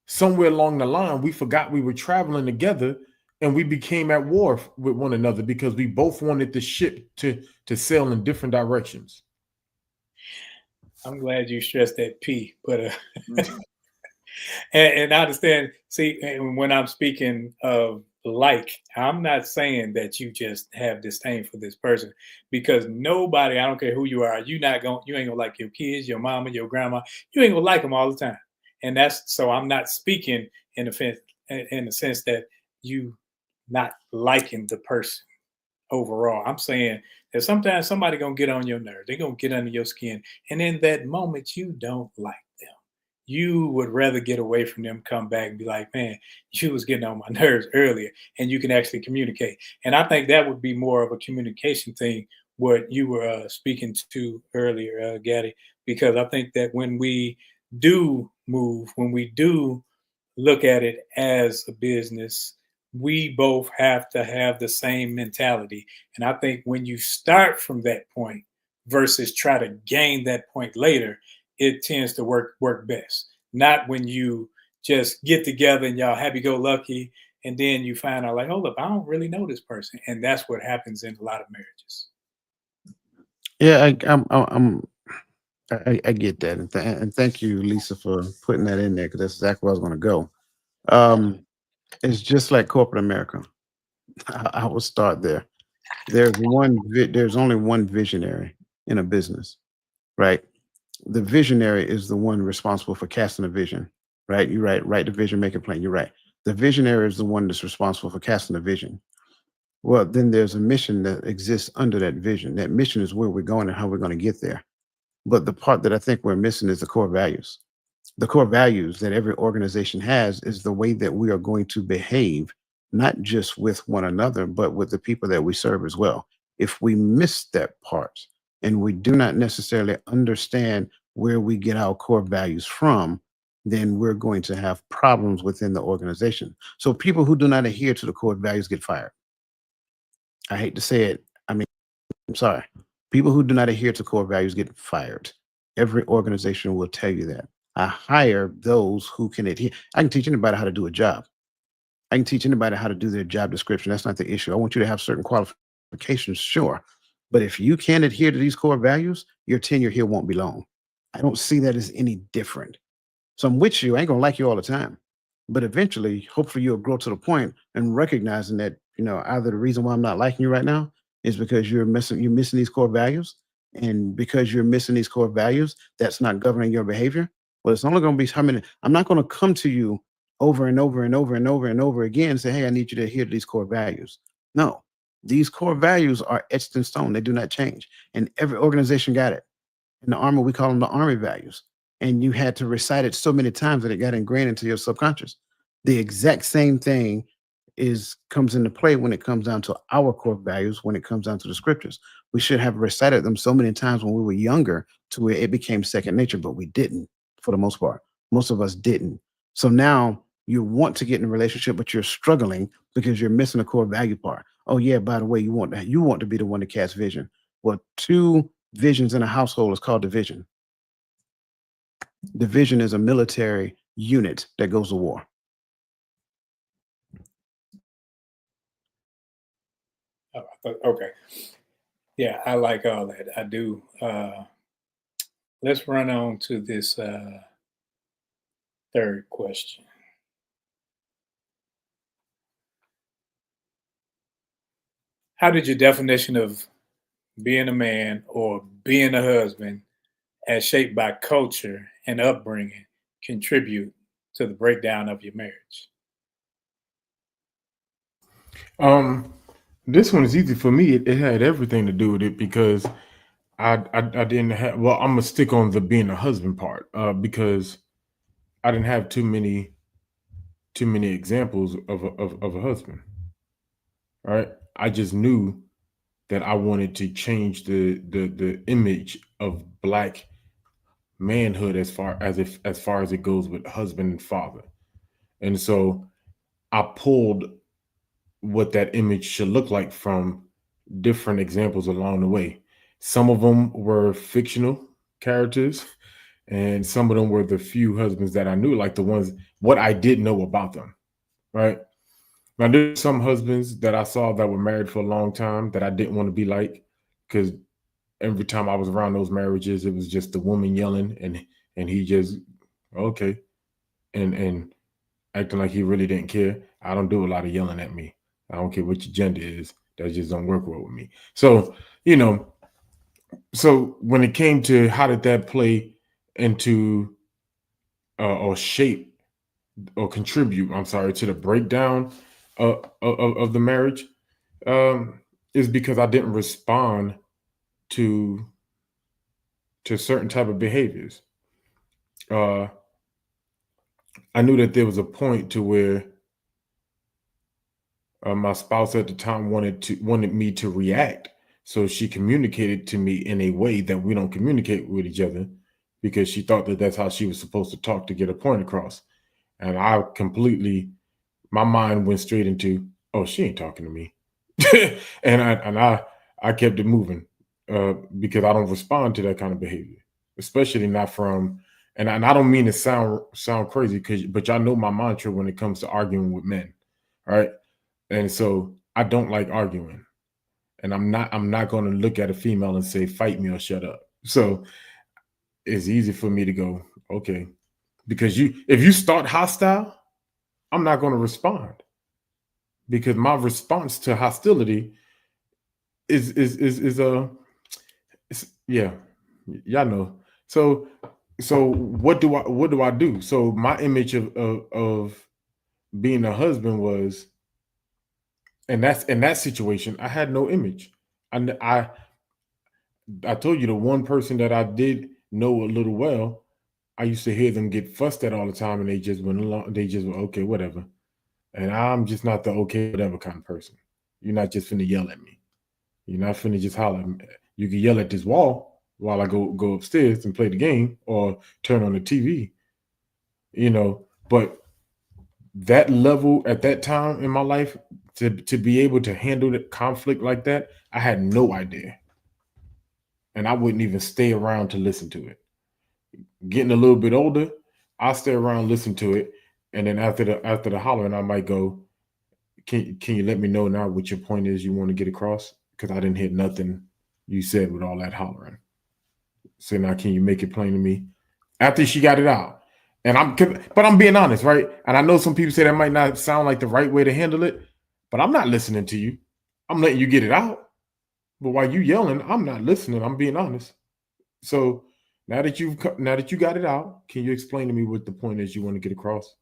Somewhere along the line, we forgot we were traveling together and we became at war with one another because we both wanted the ship to sail in different directions. I'm glad you stressed that P, but and I understand. See, and when I'm speaking of like, I'm not saying that you just have disdain for this person, because nobody, I don't care who you are, you ain't gonna like your kids, your mama, your grandma. You ain't gonna like them all the time, and that's so. I'm not speaking in the sense that you not liking the person overall. I'm saying that sometimes somebody gonna get on your nerve. They're gonna get under your skin, and in that moment, you don't like them. You would rather get away from them, come back, and be like, "Man, you was getting on my nerves earlier," and you can actually communicate. And I think that would be more of a communication thing, what you were speaking to earlier, Gaddy, because I think that when we do move, when we do look at it as a business, we both have to have the same mentality. And I think when you start from that point versus try to gain that point later, it tends to work best. Not when you just get together and y'all happy go lucky, and then you find out like, hold up, I don't really know this person, and that's what happens in a lot of marriages. Yeah, I get that, and thank you, Lisa, for putting that in there because that's exactly where I was going to go. Um, it's just like corporate America. I will start there. There's only one visionary in a business, right? The visionary is the one responsible for casting a vision, right? You're right. Write the vision, make it plain. You're right. The visionary is the one that's responsible for casting the vision. Well, then there's a mission that exists under that vision. That mission is where we're going and how we're going to get there. But the part that I think we're missing is the core values. The core values that every organization has is the way that we are going to behave, not just with one another, but with the people that we serve as well. If we miss that part and we do not necessarily understand where we get our core values from, then we're going to have problems within the organization. So people who do not adhere to the core values get fired. I hate to say it. I mean, I'm sorry. People who do not adhere to core values get fired. Every organization will tell you that. I hire those who can adhere. I can teach anybody how to do a job. I can teach anybody how to do their job description. That's not the issue. I want you to have certain qualifications, sure. But if you can't adhere to these core values, your tenure here won't be long. I don't see that as any different. So I'm with you. I ain't gonna like you all the time. But eventually, hopefully you'll grow to the point and recognizing that, either the reason why I'm not liking you right now is because you're missing these core values. And because you're missing these core values, that's not governing your behavior. Well, it's only going to be how many. I'm not going to come to you over and over and over and over and over again and say, hey, I need you to adhere to these core values. No, these core values are etched in stone. They do not change. And every organization got it. In the Army, we call them the Army values. And you had to recite it so many times that it got ingrained into your subconscious. The exact same thing comes into play when it comes down to our core values, when it comes down to the scriptures. We should have recited them so many times when we were younger to where it became second nature, but we didn't for the most part. Most of us didn't. So now you want to get in a relationship, but you're struggling because you're missing the core value part. Oh yeah, by the way, you want to be the one to cast vision. Well, two visions in a household is called division. Division is a military unit that goes to war. Okay. Yeah, I like all that. I do. Let's run on to this third question. How did your definition of being a man or being a husband, as shaped by culture and upbringing, contribute to the breakdown of your marriage? This one is easy for me. It had everything to do with it because I didn't have. Well, I'm gonna stick on the being a husband part, because I didn't have too many examples of a husband. Right? I just knew that I wanted to change the image of black manhood as far as it goes with husband and father. And so I pulled what that image should look like from different examples along the way. Some of them were fictional characters, and some of them were the few husbands that I knew, like the ones what I did know about them. Right? Now, there's some husbands that I saw that were married for a long time that I didn't want to be like, because every time I was around those marriages, it was just the woman yelling and he just okay and acting like he really didn't care. I don't do a lot of yelling at me. I don't care what your gender is. That just don't work well with me. So, so when it came to how did that play into or shape or contribute, I'm sorry, to the breakdown of the marriage, is because I didn't respond to certain type of behaviors. I knew that there was a point to where my spouse at the time wanted me to react, so she communicated to me in a way that we don't communicate with each other, because she thought that that's how she was supposed to talk to get a point across. And my mind went straight into, oh, she ain't talking to me. and I kept it moving, because I don't respond to that kind of behavior, especially not from, and I don't mean to sound crazy, but y'all know my mantra when it comes to arguing with men, right? And so I don't like arguing, and I'm not going to look at a female and say fight me or shut up. So it's easy for me to go, okay, because if you start hostile, I'm not going to respond, because my response to hostility is yeah, y'all know. So what do I do? So my image of being a husband was, and that's in that situation, I had no image. I told you, the one person that I did know a little well, I used to hear them get fussed at all the time, and they just went along. They just went, okay, whatever. And I'm just not the okay, whatever kind of person. You're not just finna yell at me. You're not finna just holler. You can yell at this wall while I go upstairs and play the game or turn on the TV. But that level at that time in my life, to be able to handle the conflict like that, I had no idea. And I wouldn't even stay around to listen to it. Getting a little bit older, I'll stay around, listen to it, and then after the hollering, I might go, can you let me know now what your point is you want to get across? Because I didn't hear nothing you said with all that hollering. So now, can you make it plain to me? After she got it out, but I'm being honest, right? And I know some people say that might not sound like the right way to handle it, but I'm not listening to you. I'm letting you get it out. But while you yelling, I'm not listening. I'm being honest. So now that you got it out, can you explain to me what the point is you want to get across?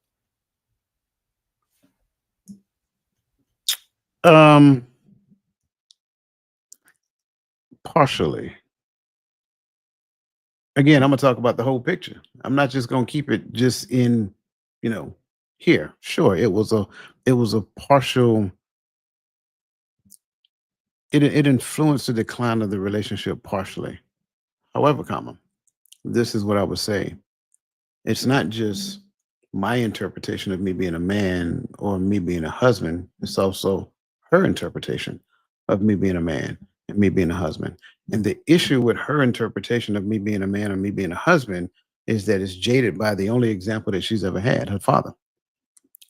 Partially. Again, I'm gonna talk about the whole picture. I'm not just gonna keep it just in, here. Sure, it was a partial. It influenced the decline of the relationship partially. However, this is what I would say. It's not just my interpretation of me being a man or me being a husband. It's also her interpretation of me being a man and me being a husband. And the issue with her interpretation of me being a man or me being a husband is that it's jaded by the only example that she's ever had, her father.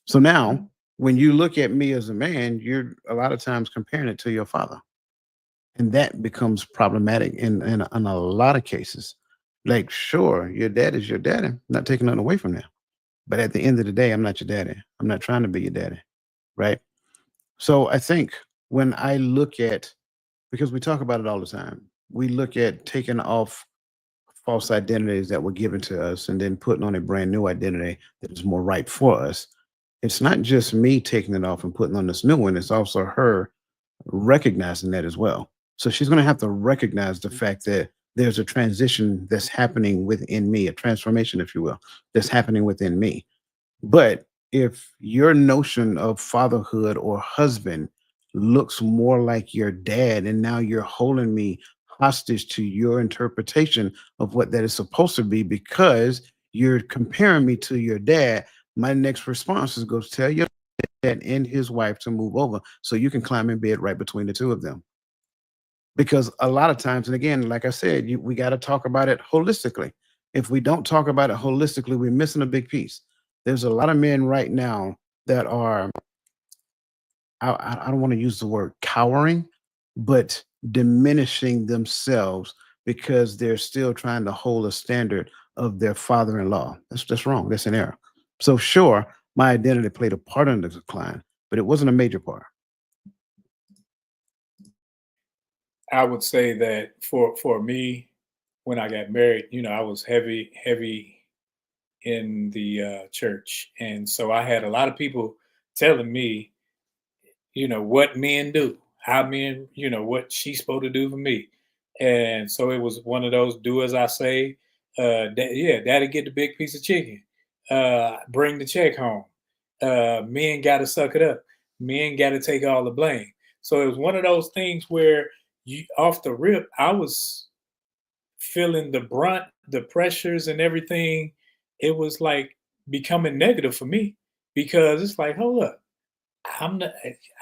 So now, when you look at me as a man, you're a lot of times comparing it to your father. And that becomes problematic in a lot of cases. Like, sure, your dad is your daddy. I'm not taking nothing away from that. But at the end of the day, I'm not your daddy. I'm not trying to be your daddy. Right? So I think when I look at, because we talk about it all the time, we look at taking off false identities that were given to us and then putting on a brand new identity that is more right for us. It's not just me taking it off and putting on this new one. It's also her recognizing that as well. So she's going to have to recognize the fact that there's a transition that's happening within me, a transformation, if you will, that's happening within me. But if your notion of fatherhood or husband looks more like your dad, and now you're holding me hostage to your interpretation of what that is supposed to be because you're comparing me to your dad, my next response is go tell your dad and his wife to move over so you can climb in bed right between the two of them. Because a lot of times, and again, like I said, we got to talk about it holistically. If we don't talk about it holistically, we're missing a big piece. There's a lot of men right now that are, I don't want to use the word cowering, but diminishing themselves because they're still trying to hold a standard of their father-in-law. That's wrong. That's an error. So sure, my identity played a part in the decline, but it wasn't a major part. I would say that for me, when I got married, I was heavy in the church, and so I had a lot of people telling me, what men do, how men, what she's supposed to do for me, and so it was one of those do as I say. Yeah, daddy get the big piece of chicken, bring the check home. Men got to suck it up. Men got to take all the blame. So it was one of those things where you off the rip, I was feeling the brunt, the pressures and everything. It was like becoming negative for me because it's like, hold up, I'm not,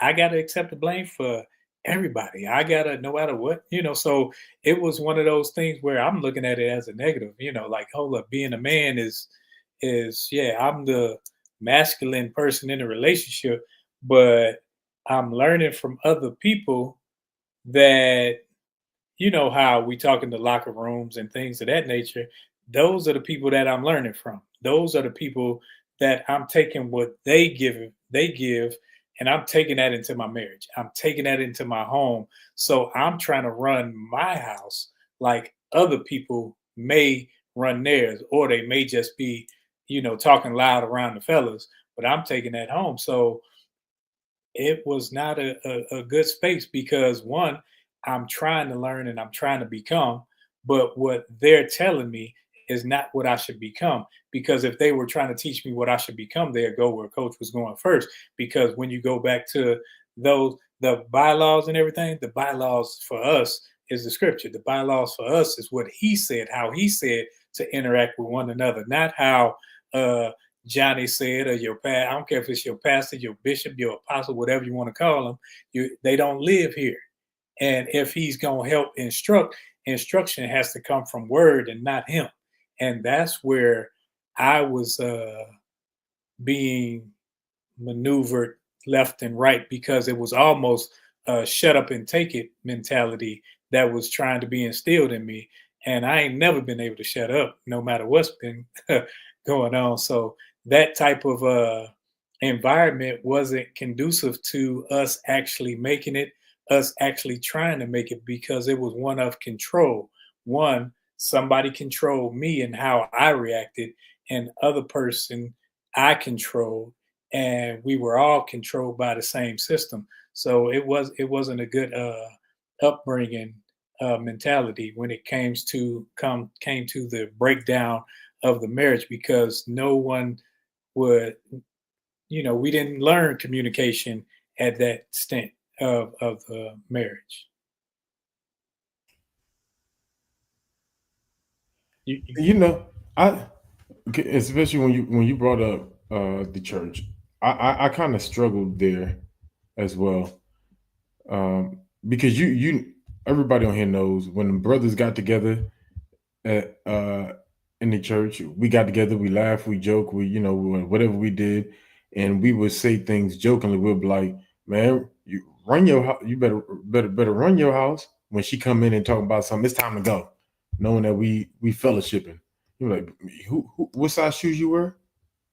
I gotta accept the blame for everybody. I gotta no matter what. So it was one of those things where I'm looking at it as a negative, like hold up, being a man is yeah, I'm the masculine person in a relationship, but I'm learning from other people that how we talk in the locker rooms and things of that nature. Those are the people that I'm learning from. Those are the people that I'm taking what they give, and I'm taking that into my marriage. I'm taking that into my home. So I'm trying to run my house like other people may run theirs, or they may just be, talking loud around the fellas, but I'm taking that home. So it was not a good space because one, I'm trying to learn and I'm trying to become, but what they're telling me is not what I should become. Because if they were trying to teach me what I should become, they'd go where coach was going first. Because when you go back to the bylaws and everything, the bylaws for us is the scripture. The bylaws for us is what he said, how he said to interact with one another, not how uh Johnny said, or I don't care if it's your pastor, your bishop, your apostle, whatever you want to call them. They don't live here. And if he's going to help instruct, instruction has to come from word and not him. And that's where I was being maneuvered left and right because it was almost a shut up and take it mentality that was trying to be instilled in me. And I ain't never been able to shut up no matter what's been going on. So that type of environment wasn't conducive to us actually making it, us actually trying to make it, because it was one of control. One, somebody controlled me and how I reacted, and other person I controlled, and we were all controlled by the same system. So it wasn't a good upbringing mentality when it came to the breakdown of the marriage, because no one would, we didn't learn communication at that stint of the marriage. I especially when you brought up the church, I kind of struggled there as well, because you everybody on here knows when the brothers got together at in the church, we got together, we laughed, we joked, whatever we did, and we would say things jokingly. We'd be like, "Man, you run your house. You better run your house." When she come in and talk about something, it's time to go, knowing that we fellowshipping. You're like, who what size shoes you wear?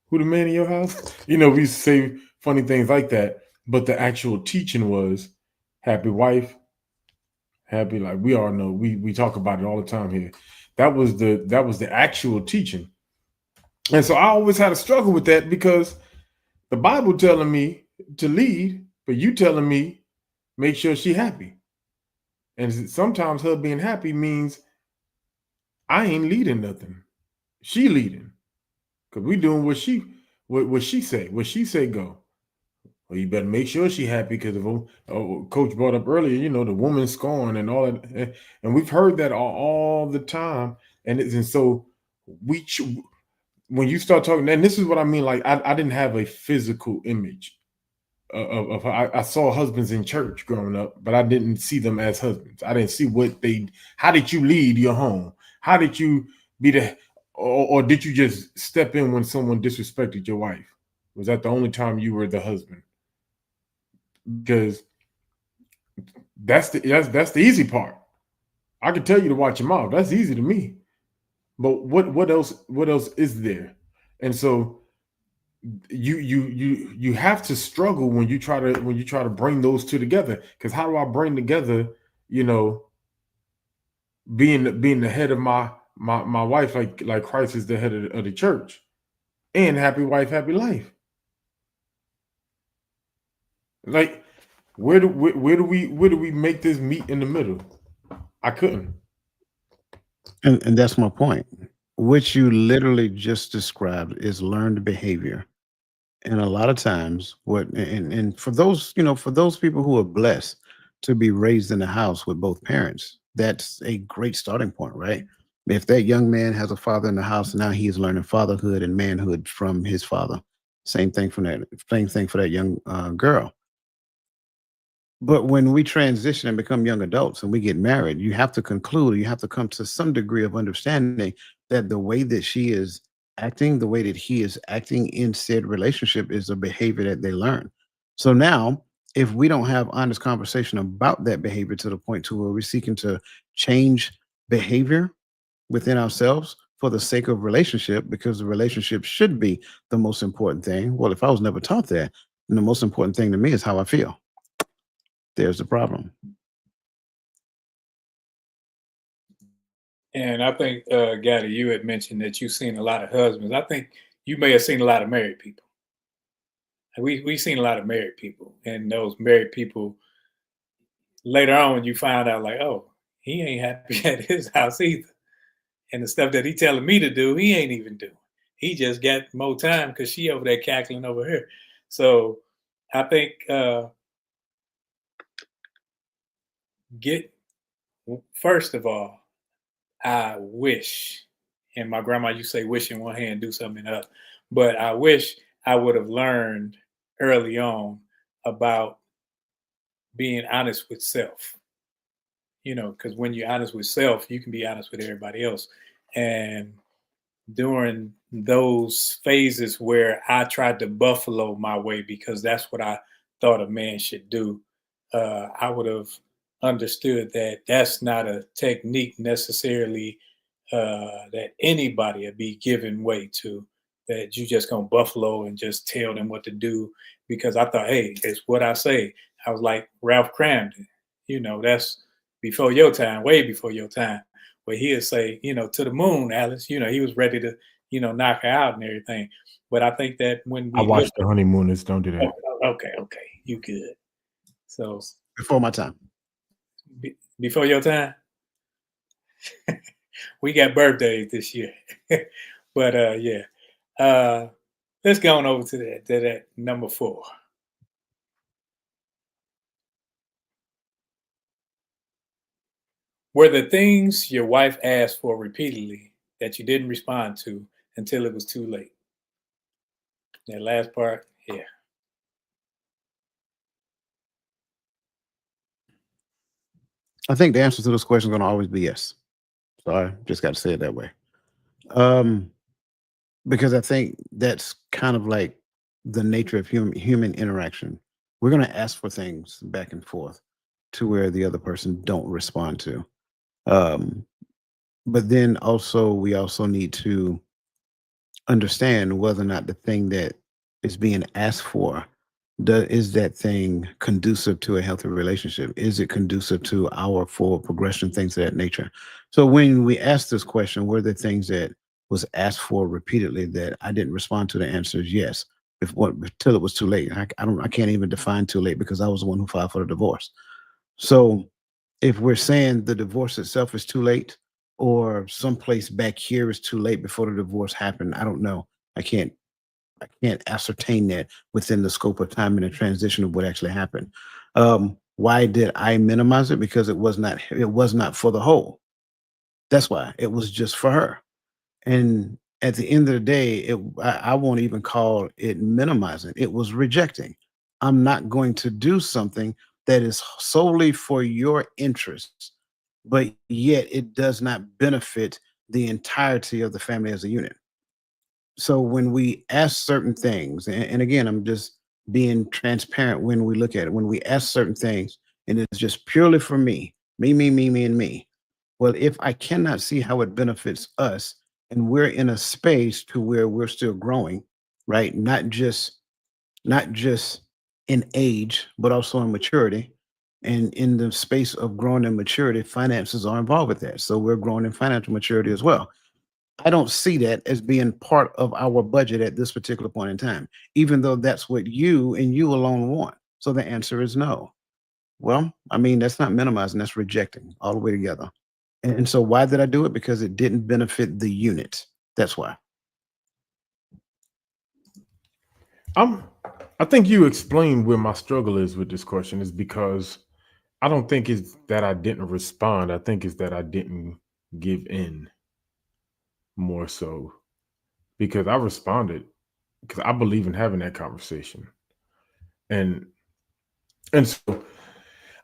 Who the man in your house? We say funny things like that, but the actual teaching was happy wife, happy, like we all know, we talk about it all the time here. That was the actual teaching. And so I always had a struggle with that, because the Bible telling me to lead, but you telling me make sure she happy. And sometimes her being happy means I ain't leading nothing. She leading. Cause we doing what she say. What she say go. Well, you better make sure she happy because of Coach brought up earlier, the woman scorn and all that, and we've heard that all the time. And so we when you start talking, and this is what I mean. Like I didn't have a physical image of her. I saw husbands in church growing up, but I didn't see them as husbands. I didn't see how did you lead your home? How did you be or did you just step in when someone disrespected your wife? Was that the only time you were the husband? Because that's the easy part. I can tell you to watch your mouth. That's easy to me. But what else is there? And so you have to struggle when you try to bring those two together. Because how do I bring together, being the head of my wife, like Christ is the head of the church, and happy wife, happy life? Like, where do we make this meet in the middle? I couldn't. And that's my point. What you literally just described is learned behavior. And a lot of times and for those, for those people who are blessed to be raised in a house with both parents, that's a great starting point, right? If that young man has a father in the house, now he is learning fatherhood and manhood from his father. Same thing for that young girl. But when we transition and become young adults and we get married, you have to come to some degree of understanding that the way that she is acting, the way that he is acting in said relationship is a behavior that they learn. So now, if we don't have honest conversation about that behavior to the point to where we're seeking to change behavior within ourselves for the sake of relationship, because the relationship should be the most important thing. Well, if I was never taught that, then the most important thing to me is how I feel. There's the problem. And I think, Gatti, you had mentioned that you've seen a lot of husbands. I think you may have seen a lot of married people. We've seen a lot of married people, and those married people, later on, when you find out, like, oh, he ain't happy at his house either. And the stuff that he telling me to do, he ain't even doing. He just got more time because she over there cackling over here. So I think first of all, I wish, and my grandma used to say, wish in one hand, do something in the other. But I wish I would have learned early on about being honest with self. Because when you're honest with self, you can be honest with everybody else. And during those phases where I tried to buffalo my way because that's what I thought a man should do, I would have understood that that's not a technique necessarily that anybody would be giving way to, that you just gonna buffalo and just tell them what to do, because I thought, hey, it's what I say. I was like Ralph Cramden, that's before your time, way before your time, where he'd say, to the moon, Alice. He was ready to, knock her out and everything. But I think that when I we watched The Honeymooners. Don't do that. okay, you good. So Before my time. Before your time? We got birthdays this year. But yeah. Let's go on over to that number 4. Were the things your wife asked for repeatedly that you didn't respond to until it was too late? That last part, yeah. I think the answer to this question is going to always be yes. So I just got to say it that way. Because I think that's kind of like the nature of human interaction. We're going to ask for things back and forth to where the other person don't respond to. But then we also need to understand whether or not the thing that is being asked for, is that thing conducive to a healthy relationship? Is it conducive to our forward progression, things of that nature? So when we ask this question, were there things that was asked for repeatedly that I didn't respond to? The answer is yes. Till it was too late. I can't even define too late because I was the one who filed for the divorce. So if we're saying the divorce itself is too late, or someplace back here is too late before the divorce happened. I don't know. I can't ascertain that within the scope of time and the transition of what actually happened. Why did I minimize it? Because it was not for the whole. That's why. It was just for her. And at the end of the day, I won't even call it minimizing. It was rejecting. I'm not going to do something that is solely for your interests, but yet it does not benefit the entirety of the family as a unit. So when we ask certain things, and again, I'm just being transparent when we look at it, when we ask certain things, and it's just purely for me, and me. Well, if I cannot see how it benefits us, and we're in a space to where we're still growing, right? Not just in age, but also in maturity. And in the space of growing in maturity, finances are involved with that. So we're growing in financial maturity as well. I don't see that as being part of our budget at this particular point in time, even though that's what you and you alone want. So the answer is no. Well, I mean, that's not minimizing, that's rejecting all the way together. And so why did I do it? Because it didn't benefit the unit. That's why. I think you explained where my struggle is with this question is because I don't think it's that I didn't respond. I think it's that I didn't give in more so because I responded because I believe in having that conversation. And so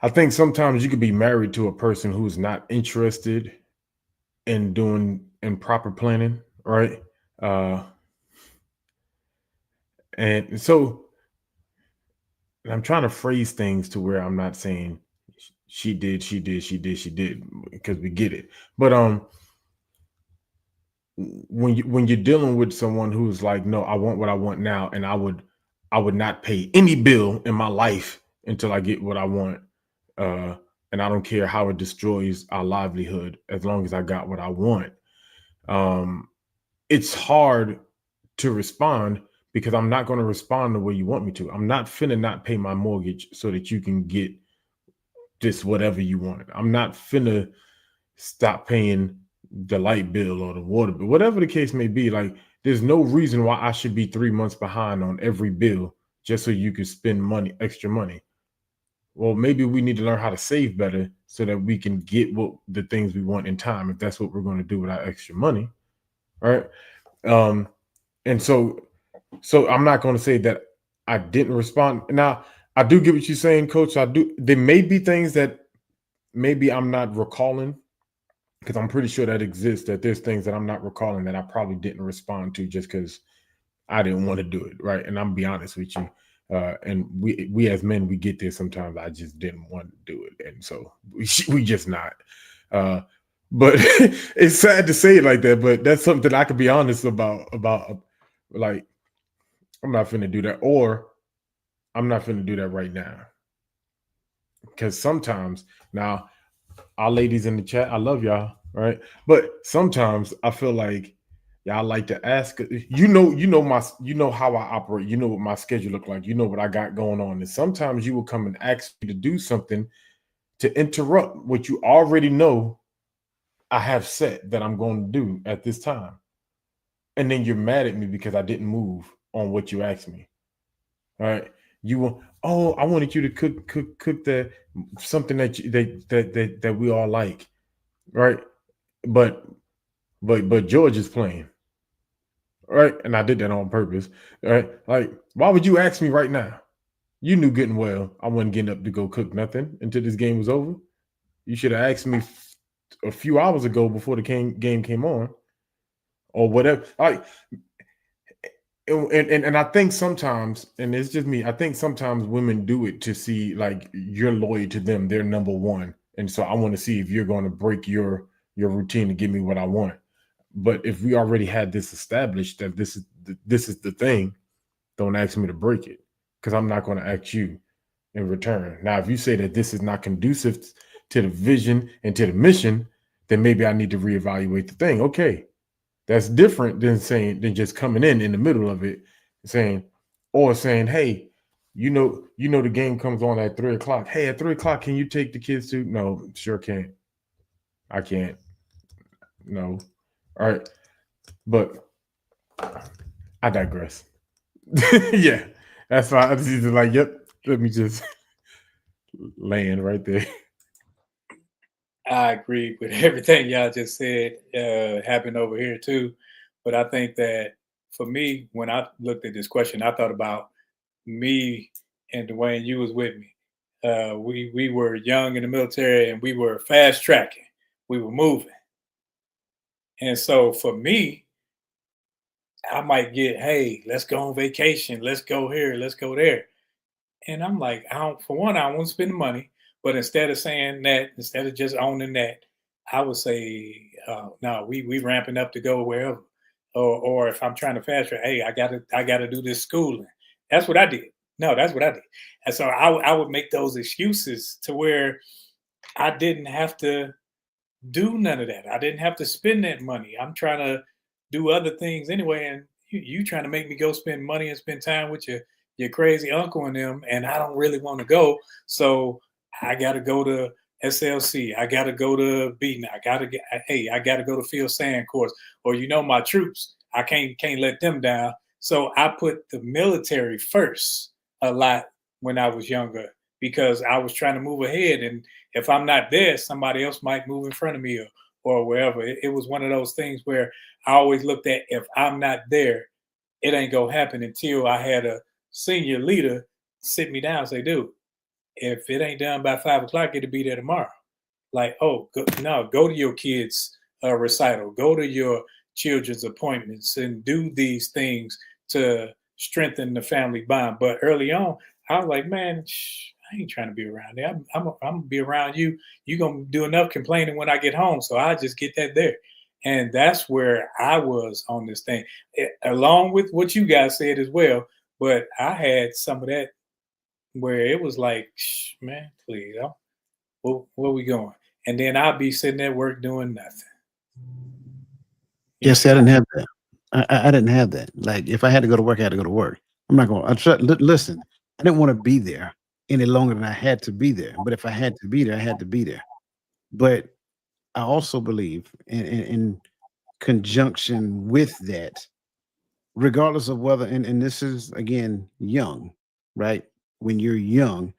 I think sometimes you could be married to a person who's not interested in doing improper planning, right? And so I'm trying to phrase things to where I'm not saying she did, because we get it. But when you're dealing with someone who's like, no, I want what I want now, and I would not pay any bill in my life until I get what I want. And I don't care how it destroys our livelihood as long as I got what I want. It's hard to respond because I'm not going to respond the way you want me to. I'm not finna not pay my mortgage so that you can get just whatever you want. I'm not finna stop paying the light bill or the water bill, whatever the case may be. Like, there's no reason why I should be 3 months behind on every bill just so you could spend extra money. Well, maybe we need to learn how to save better so that we can get the things we want in time, if that's what we're going to do with our extra money. Right. And so I'm not going to say that I didn't respond. Now, I do get what you're saying, Coach. There may be things that maybe I'm not recalling, because I'm pretty sure that exists, that there's things that I'm not recalling that I probably didn't respond to just because I didn't want to do it. Right. And I'm be honest with you. And we as men, we get there sometimes. I just didn't want to do it. And so we just not. But it's sad to say it like that, but that's something I could be honest about like, I'm not finna do that, or I'm not finna do that right now. Because sometimes, now, our ladies in the chat, I love y'all, right? But sometimes I feel like y'all like to ask, you know how I operate, you know what my schedule look like, you know what I got going on. And sometimes you will come and ask me to do something to interrupt what you already know I have set that I'm going to do at this time. And then you're mad at me because I didn't move on what you asked me. All right. I wanted you to cook the something that we all like. Right. But George is playing. All right. And I did that on purpose. All right. Like, why would you ask me right now? You knew getting well I wasn't getting up to go cook nothing until this game was over. You should have asked me a few hours ago before the game came on, or whatever. And I think sometimes, and it's just me, I think sometimes women do it to see like you're loyal to them, they're number one, and so I want to see if you're going to break your routine to give me what I want. But if we already had this established that this is the thing, don't ask me to break it, because I'm not going to ask you in return. Now, if you say that this is not conducive to the vision and to the mission, then maybe I need to reevaluate the thing. Okay, that's different than just coming in the middle of it, saying, hey, you know the game comes on at 3:00. Hey, at 3:00, can you take the kids to? No, sure can't. I can't. No. All right. But I digress. Yeah. That's why I was just like, yep, let me just land right there. I agree with everything y'all just said. Happened over here too, but I think that for me, when I looked at this question, I thought about me and Dwayne. You was with me. We were young in the military, and we were fast tracking. We were moving, and so for me, I might get, hey, let's go on vacation. Let's go here. Let's go there. And I'm like, I don't, for one, I won't spend the money. But instead of saying that, instead of just owning that, I would say, no, we ramping up to go wherever. Or if I'm trying to fast track, hey, I gotta do this schooling. That's what I did. No, that's what I did. And so I would make those excuses to where I didn't have to do none of that. I didn't have to spend that money. I'm trying to do other things anyway, and you trying to make me go spend money and spend time with your crazy uncle and them, and I don't really want to go. So I got to go to SLC. I got to go to Beaton. I got to get. Hey, I got to go to Field Sand Course, or my troops. I can't let them down. So I put the military first a lot when I was younger because I was trying to move ahead, and if I'm not there, somebody else might move in front of me or wherever. It was one of those things where I always looked at if I'm not there, it ain't gonna happen until I had a senior leader sit me down and say, dude, if it ain't done by 5 o'clock, it'll be there tomorrow. Like, oh, go to your kids' recital, go to your children's appointments, and do these things to strengthen the family bond. But early on, I was like, man, I ain't trying to be around there. I'm gonna be around you. You gonna do enough complaining when I get home, so I just get that there. And that's where I was on this thing, along with what you guys said as well. But I had some of that where it was like, man, please, where we going? And then I'll be sitting at work doing nothing. You Yes, see, I didn't have that. I didn't have that. Like, if I had to go to work, I had to go to work. I'm not going. Listen. I didn't want to be there any longer than I had to be there. But if I had to be there, I had to be there. But I also believe in conjunction with that, regardless of whether, and this is again young, right? When you're young,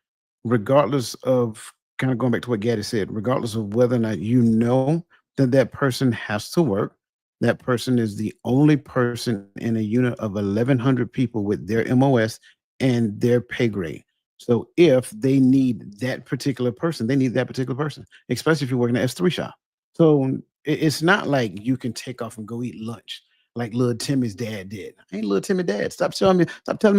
regardless of kind of going back to what Gaddy said, regardless of whether or not you know that that person has to work, that person is the only person in a unit of 1,100 people with their MOS and their pay grade. So if they need that particular person, they need that particular person, especially if you're working at S3 shop. So it's not like you can take off and go eat lunch like little Timmy's dad did. I ain't little Timmy dad. Stop telling me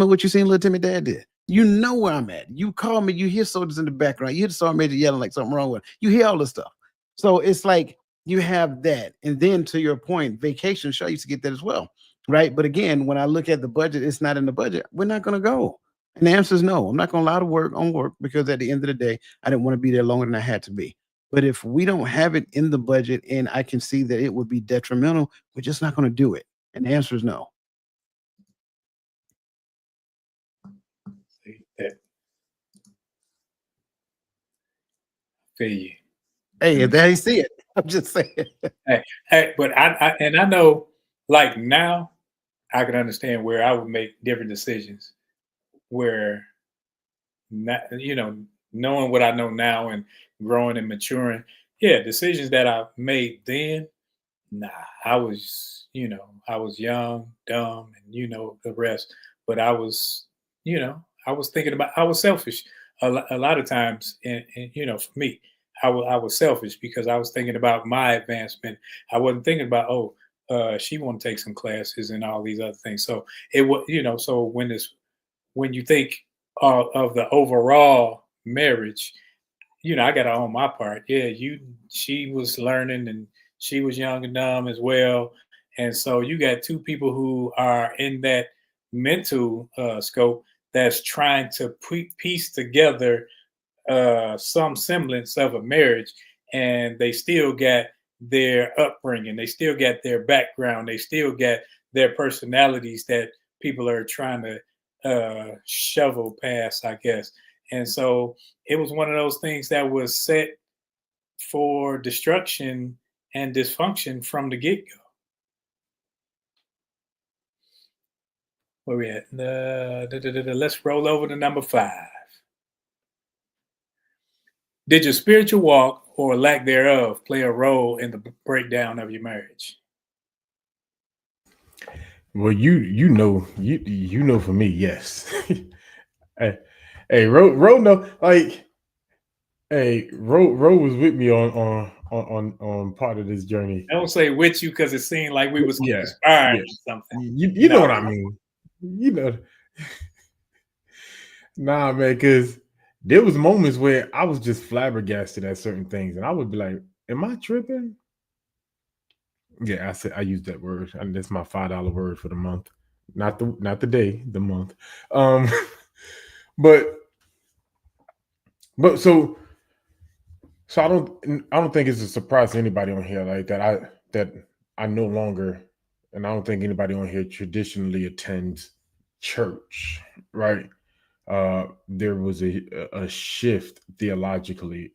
what you seen little Timmy dad did. You know where I'm at. You call me, you hear soldiers in the background, you hear the sergeant major yelling like something wrong with him. You hear all this stuff. So it's like you have that. And then to your point, vacation, sure, I used to get that as well. Right. But again, when I look at the budget, it's not in the budget. We're not going to go. And the answer is no. I'm not going to allow to work on work because at the end of the day, I didn't want to be there longer than I had to be. But if we don't have it in the budget and I can see that it would be detrimental, we're just not going to do it. And the answer is no. See, that feel you. Hey, if they see it, I'm just saying. Hey, but I know, like now, I can understand where I would make different decisions. Where, knowing what I know now and growing and maturing, yeah, decisions that I made then, nah, I was young, dumb, and the rest. But I was thinking about, I was selfish a lot of times, and for me, I was selfish because I was thinking about my advancement. I wasn't thinking about, she want to take some classes and all these other things. So it was, so when you think of the overall marriage, I got to own my part. Yeah, she was learning and she was young and dumb as well. And so you got two people who are in that mental scope that's trying to piece together some semblance of a marriage, and they still got their upbringing, they still got their background, they still got their personalities that people are trying to shovel past, I guess. And so it was one of those things that was set for destruction and dysfunction from the get-go. Where we at? Let's roll over to number 5. Did your spiritual walk or lack thereof play a role in the breakdown of your marriage? Well, you know for me, yes. hey, Ro no, like Ro was with me on part of this journey. I don't say with you because it seemed like we was Yeah, conspiring yeah. or something. You know what I mean. You know, nah, man, because there was moments where I was just flabbergasted at certain things, and I would be like, "Am I tripping?" Yeah, I used that word, and that's my $5 word for the month, not the day, the month. Um, but so I don't think it's a surprise to anybody on here like that I no longer, and I don't think anybody on here traditionally attends church, right? There was a shift theologically.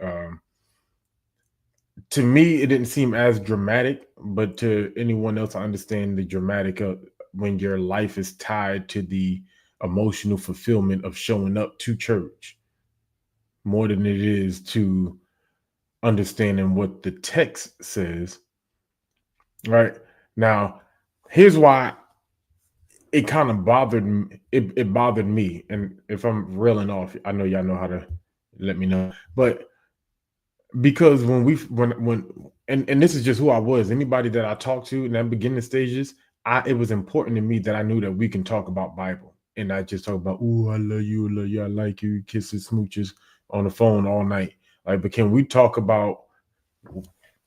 To me, it didn't seem as dramatic, but to anyone else, I understand the dramatic when your life is tied to the emotional fulfillment of showing up to church more than it is to understanding what the text says. Right now, here's why it kind of bothered me. It bothered me, and if I'm reeling off, I know y'all know how to let me know, but because when and this is just who I was. Anybody that I talked to in that beginning stages, it was important to me that I knew that we can talk about Bible and not just talk about, oh, I love you, I like you, kisses, smooches on the phone all night. Like, but can we talk about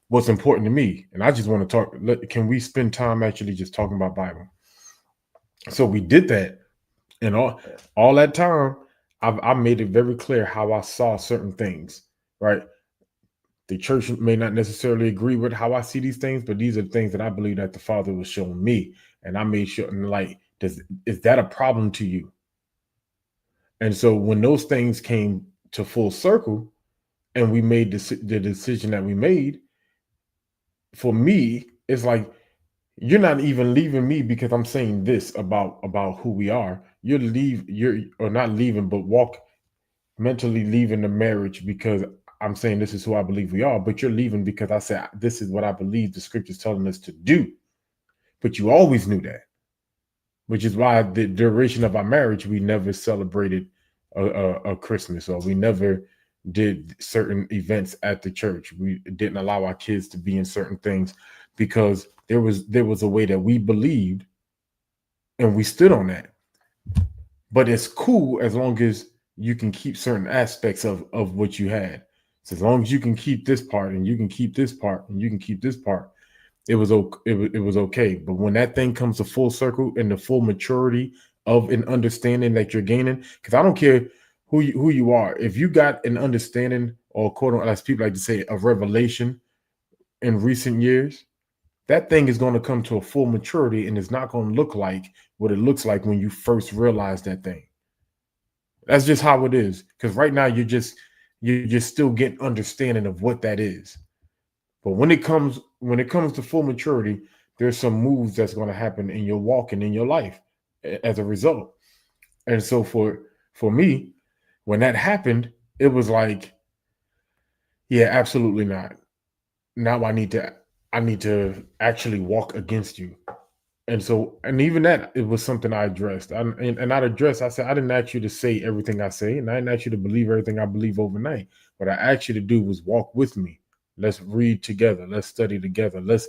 what's important to me? And I just want to talk. Can we spend time actually just talking about Bible? So we did that, and all that time, I made it very clear how I saw certain things. Right, the church may not necessarily agree with how I see these things, but these are things that I believe that the Father was showing me, and I made sure. And like, is that a problem to you? And so when those things came to full circle, and we made the decision that we made, for me, it's like you're not even leaving me because I'm saying this about who we are. You're or not leaving, but mentally leaving the marriage because I'm saying this is who I believe we are, but you're leaving because I said this is what I believe the scripture's telling us to do. But you always knew that, which is why the duration of our marriage, we never celebrated a Christmas, or we never did certain events at the church. We didn't allow our kids to be in certain things because there was a way that we believed, and we stood on that. But it's cool as long as you can keep certain aspects of what you had. So as long as you can keep this part, and you can keep this part, and you can keep this part, it was okay. But when that thing comes to full circle and the full maturity of an understanding that you're gaining, because I don't care who you are, if you got an understanding, or quote unquote, as people like to say, a revelation in recent years, that thing is going to come to a full maturity, and it's not going to look like what it looks like when you first realize that thing. That's just how it is. Because right now you're just still getting understanding of what that is. But when it comes to full maturity, there's some moves that's going to happen in your walk and in your life as a result. And so for me, when that happened, it was like, yeah, absolutely not. Now I need to actually walk against you. And so, and even that, it was something I addressed. And I'd address, I said, I didn't ask you to say everything I say, and I didn't ask you to believe everything I believe overnight. What I asked you to do was walk with me. Let's read together. Let's study together. Let's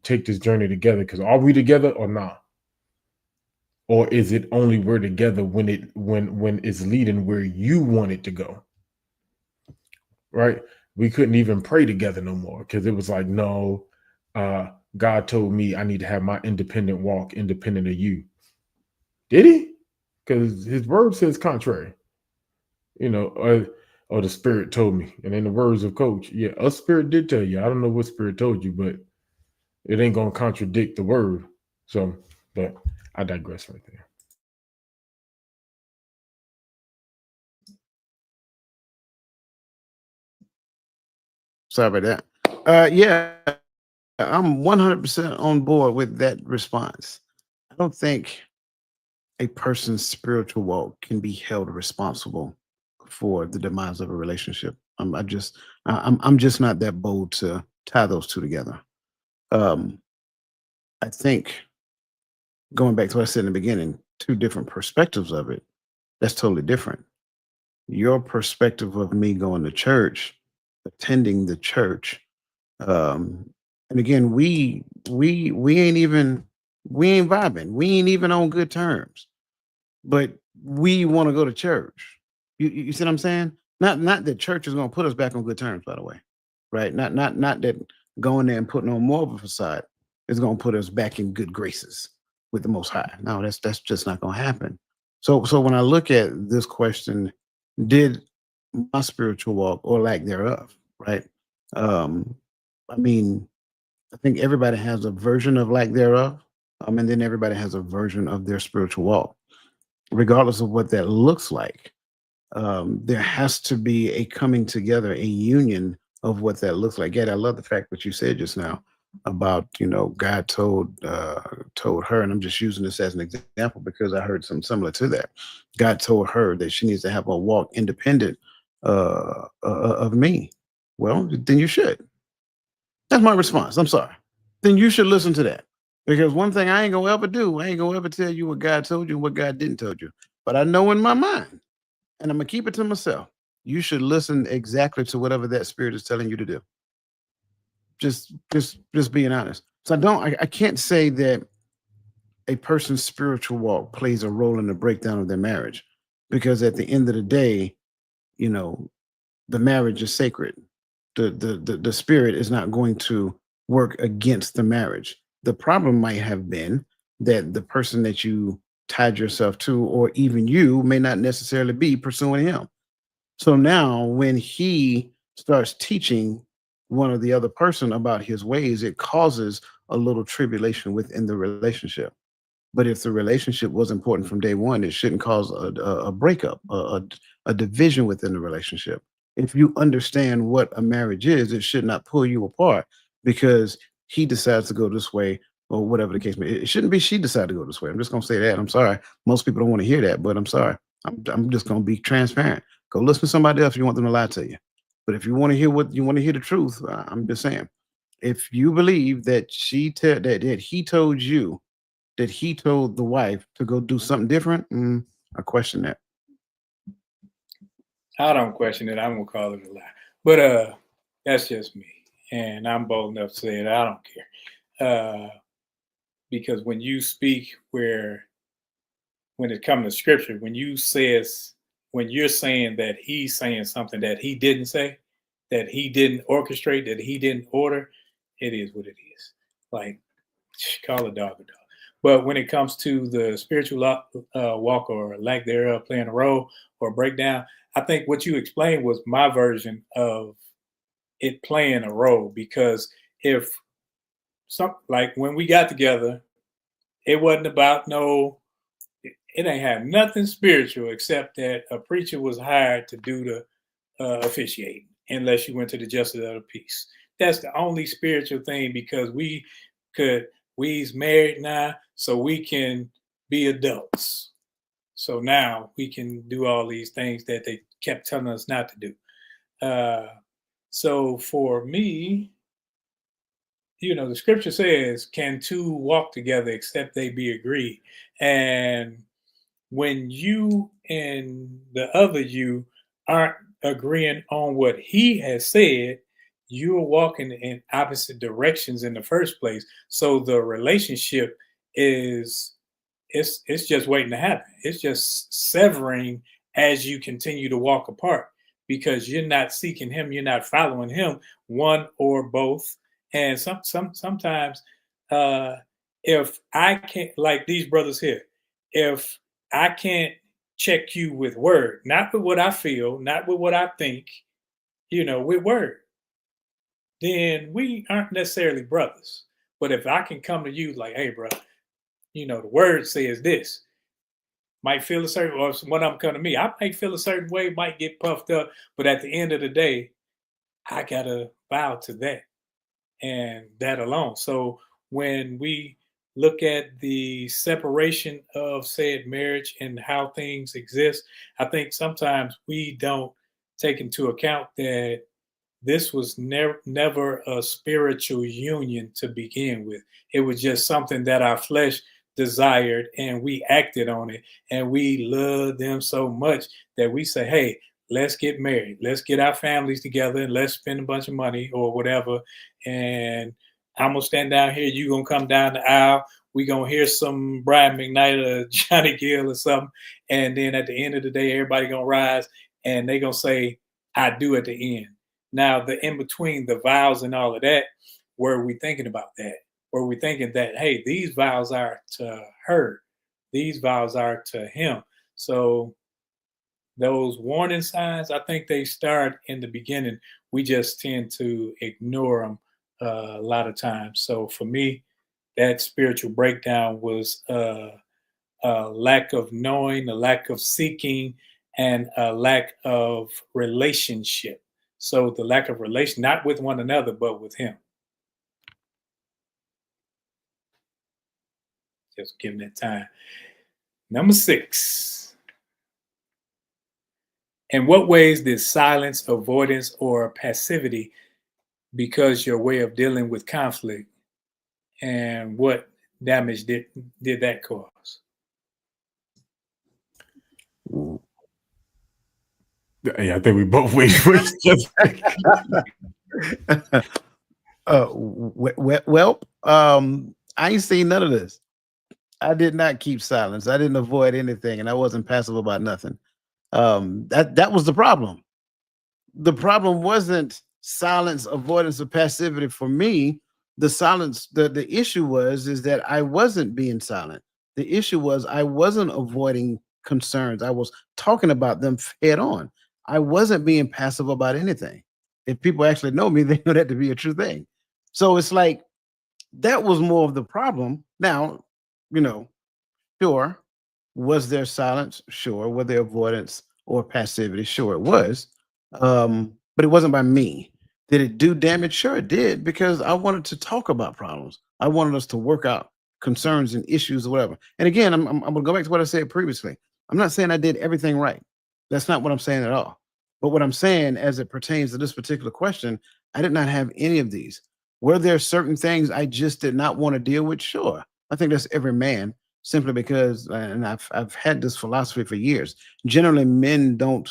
take this journey together. Because are we together or not? Or is it only we're together when it's leading where you want it to go? Right? We couldn't even pray together no more because it was like, no, God told me I need to have my independent walk, independent of you. Did he? Because his word says contrary. Or the spirit told me. And in the words of Coach, yeah, a spirit did tell you. I don't know what spirit told you, but it ain't gonna contradict the word. So, but I digress right there. Sorry about that. Yeah, I'm 100% on board with that response. I don't think a person's spiritual walk can be held responsible for the demise of a relationship. I'm just not that bold to tie those two together. Um, I think going back to what I said in the beginning, two different perspectives of it. That's totally different. Your perspective of me going to church, attending the church, um, and again, we ain't even we ain't vibing. We ain't even on good terms, but we want to go to church. You see what I'm saying? Not that church is going to put us back on good terms, by the way, right? Not that going there and putting on more of a facade is going to put us back in good graces with the Most High. No, that's just not going to happen. So when I look at this question, did my spiritual walk or lack thereof, right? Um, I mean, I think everybody has a version of lack thereof, and then everybody has a version of their spiritual walk, regardless of what that looks like. There has to be a coming together, a union of what that looks like. Yet I love the fact that you said just now about God told her, and I'm just using this as an example because I heard something similar to that. God told her that she needs to have a walk independent of me. Well, then you should. That's my response. I'm sorry. Then you should listen to that. Because one thing I ain't gonna ever do, I ain't gonna ever tell you what God told you and what God didn't told you. But I know in my mind, and I'm gonna keep it to myself, you should listen exactly to whatever that spirit is telling you to do. Just being honest. So I can't say that a person's spiritual walk plays a role in the breakdown of their marriage. Because at the end of the day, you know, the marriage is sacred. The spirit is not going to work against the marriage. The problem might have been that the person that you tied yourself to, or even you, may not necessarily be pursuing him. So now when he starts teaching one or the other person about his ways, it causes a little tribulation within the relationship. But if the relationship was important from day one, it shouldn't cause a breakup, a division within the relationship. If you understand what a marriage is, it should not pull you apart because he decides to go this way or whatever the case may be. It shouldn't be she decided to go this way. I'm just going to say that. I'm sorry. Most people don't want to hear that, but I'm sorry. I'm just going to be transparent. Go listen to somebody else if you want them to lie to you. But if you want to hear what you want to hear the truth, I'm just saying. If you believe that that he told you that he told the wife to go do something different, I question that. I don't question it. I'm gonna call it a lie. But that's just me. And I'm bold enough to say it. I don't care. Because when you speak when it comes to scripture, when you're saying that he's saying something that he didn't say, that he didn't orchestrate, that he didn't order, it is what it is. Like, call a dog a dog. But when it comes to the spiritual walk or lack thereof playing a role or breakdown, I think what you explained was my version of it playing a role. Because if like when we got together, it wasn't about it ain't had nothing spiritual except that a preacher was hired to do the officiating, unless you went to the justice of the peace. That's the only spiritual thing, because we's married now, so we can be adults. So now we can do all these things that they kept telling us not to do. So for me, the scripture says, can two walk together except they be agreed? And when you and the other you aren't agreeing on what he has said, you're walking in opposite directions in the first place. So the relationship it's just waiting to happen. It's just severing as you continue to walk apart, because you're not seeking him, you're not following him, one or both. And sometimes if I can't, like these brothers here, if I can't check you with word, not with what I feel, not with what I think, with word, then we aren't necessarily brothers. But if I can come to you like, hey, bro, the word says this, might feel a certain, or when I'm coming to me, I might feel a certain way, might get puffed up, but at the end of the day, I gotta bow to that. and that alone. So when we look at the separation of said marriage and how things exist, I think sometimes we don't take into account that this was never a spiritual union to begin with. It was just something that our flesh desired, and we acted on it, and we loved them so much that we say, hey, let's get married, let's get our families together, and let's spend a bunch of money or whatever, and I'm gonna stand down here, you gonna come down the aisle, we gonna hear some Brian McKnight or Johnny Gill or something, and then at the end of the day, everybody gonna rise and they gonna say, I do at the end. Now, the in between, the vows and all of that, were we thinking about that? Were we thinking that, hey, these vows are to her, these vows are to him? So those warning signs, I think they start in the beginning. We just tend to ignore them a lot of times. So for me, that spiritual breakdown was a lack of knowing, a lack of seeking, and a lack of relationship. So the lack of relation, not with one another, but with him. Just giving it time. Number 6. In what ways did silence, avoidance, or passivity because your way of dealing with conflict, and what damage did that cause? Yeah, I think we both wait. I ain't seen none of this. I did not keep silence. I didn't avoid anything, and I wasn't passive about nothing. That was the problem. The problem wasn't silence, avoidance, or passivity for me. The silence, the issue is that I wasn't being silent. The issue was I wasn't avoiding concerns. I was talking about them head on. I wasn't being passive about anything. If people actually know me, they know that to be a true thing. So it's like that was more of the problem. Now, sure, was there silence? Sure. Was there avoidance or passivity? Sure, it was. But it wasn't by me. Did it do damage? Sure, it did, because I wanted to talk about problems. I wanted us to work out concerns and issues or whatever. And again, I'm going to go back to what I said previously. I'm not saying I did everything right. That's not what I'm saying at all. But what I'm saying as it pertains to this particular question, I did not have any of these. Were there certain things I just did not want to deal with? Sure. I think that's every man, simply because, and I've had this philosophy for years. Generally, men don't,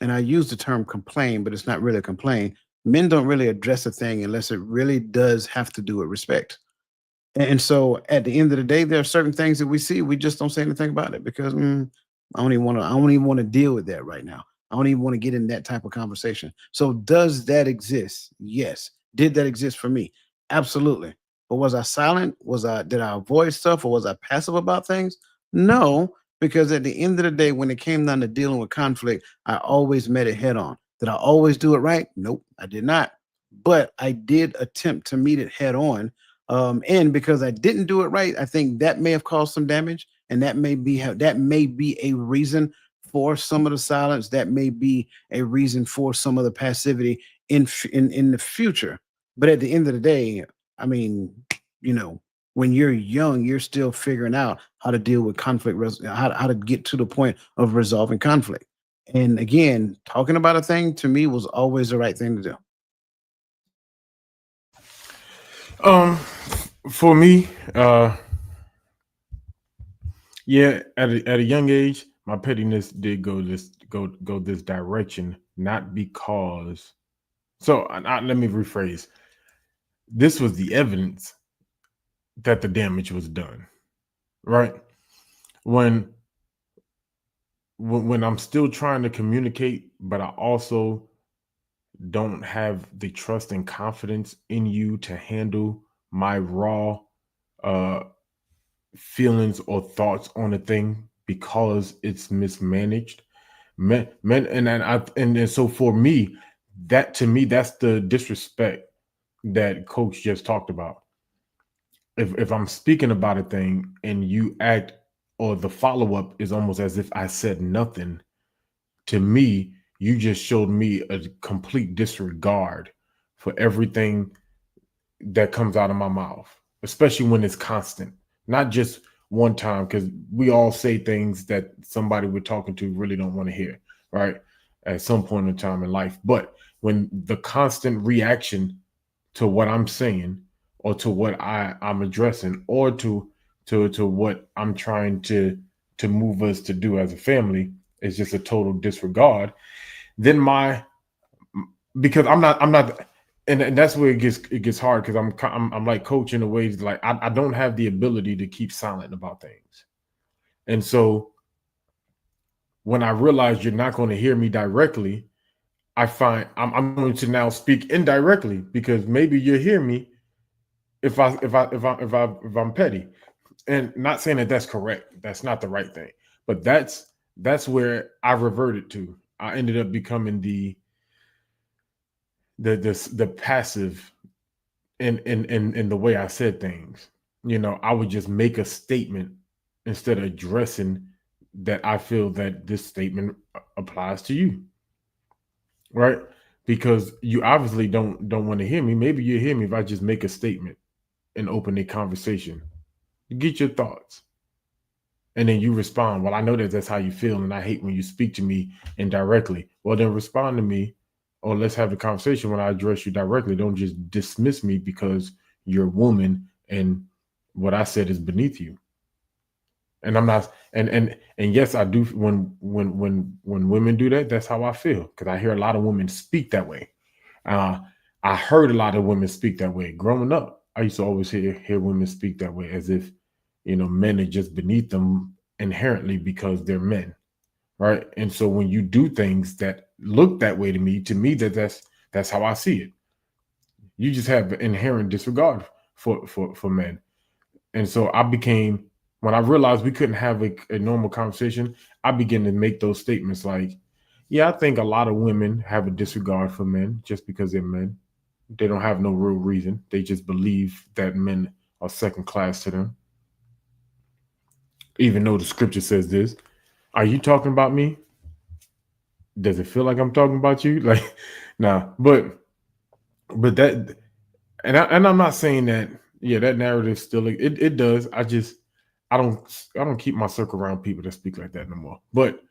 and I use the term complain, but it's not really a complain. Men don't really address a thing unless it really does have to do with respect. And so at the end of the day, there are certain things that we see, we just don't say anything about it because I don't even want to deal with that right now. I don't even want to get in that type of conversation. So does that exist? Yes. Did that exist for me? Absolutely. But was I silent? Did I avoid stuff, or was I passive about things? No, because at the end of the day, when it came down to dealing with conflict, I always met it head on. Did I always do it right? Nope, I did not. But I did attempt to meet it head on. And because I didn't do it right, I think that may have caused some damage, and that may be a reason for some of the silence. That may be a reason for some of the passivity in the future. But at the end of the day, I mean, when you're young, you're still figuring out how to deal with conflict, how to get to the point of resolving conflict. And again, talking about a thing to me was always the right thing to do. For me, yeah, at a young age, my pettiness did go this direction, not because. So let me rephrase. This was the evidence that the damage was done, right? When I'm still trying to communicate, but I also don't have the trust and confidence in you to handle my raw feelings or thoughts on a thing because it's mismanaged. And so for me, that's the disrespect that Coach just talked about. If I'm speaking about a thing and you act, or the follow-up is almost as if I said nothing, to me, you just showed me a complete disregard for everything that comes out of my mouth, especially when it's constant, not just one time, because we all say things that somebody we're talking to really don't want to hear, right? At some point in time in life. But when the constant reaction to what I'm saying or to what I'm addressing or to what I'm trying to move us to do as a family is just a total disregard, then because I'm not and that's where it gets hard, because I'm like Coach in a way, like I don't have the ability to keep silent about things. And so when I realize you're not going to hear me directly, I find I'm going to now speak indirectly, because maybe you'll hear me if I'm petty. And not saying that that's correct. That's not the right thing. But that's where I reverted to. I ended up becoming the passive in the way I said things. I would just make a statement instead of addressing that I feel that this statement applies to you, right? Because you obviously don't want to hear me. Maybe you hear me if I just make a statement and open a conversation. Get your thoughts. And then you respond, well, I know that that's how you feel, and I hate when you speak to me indirectly. Well, then respond to me, or let's have a conversation when I address you directly. Don't just dismiss me because you're a woman and what I said is beneath you. And I'm not, and yes, I do. When women do that, that's how I feel, because I hear a lot of women speak that way. I heard a lot of women speak that way growing up. I used to always hear women speak that way, as if men are just beneath them inherently because they're men, right? And so when you do things that look that way to me, that's how I see it. You just have inherent disregard for men. And so when I realized we couldn't have a normal conversation, I began to make those statements like, yeah, I think a lot of women have a disregard for men just because they're men. They don't have no real reason. They just believe that men are second class to them. Even though the scripture says this. Are you talking about me? Does it feel like I'm talking about you? Like, nah, but that, and I'm not saying that, yeah, that narrative still, it does. I don't keep my circle around people that speak like that no more. But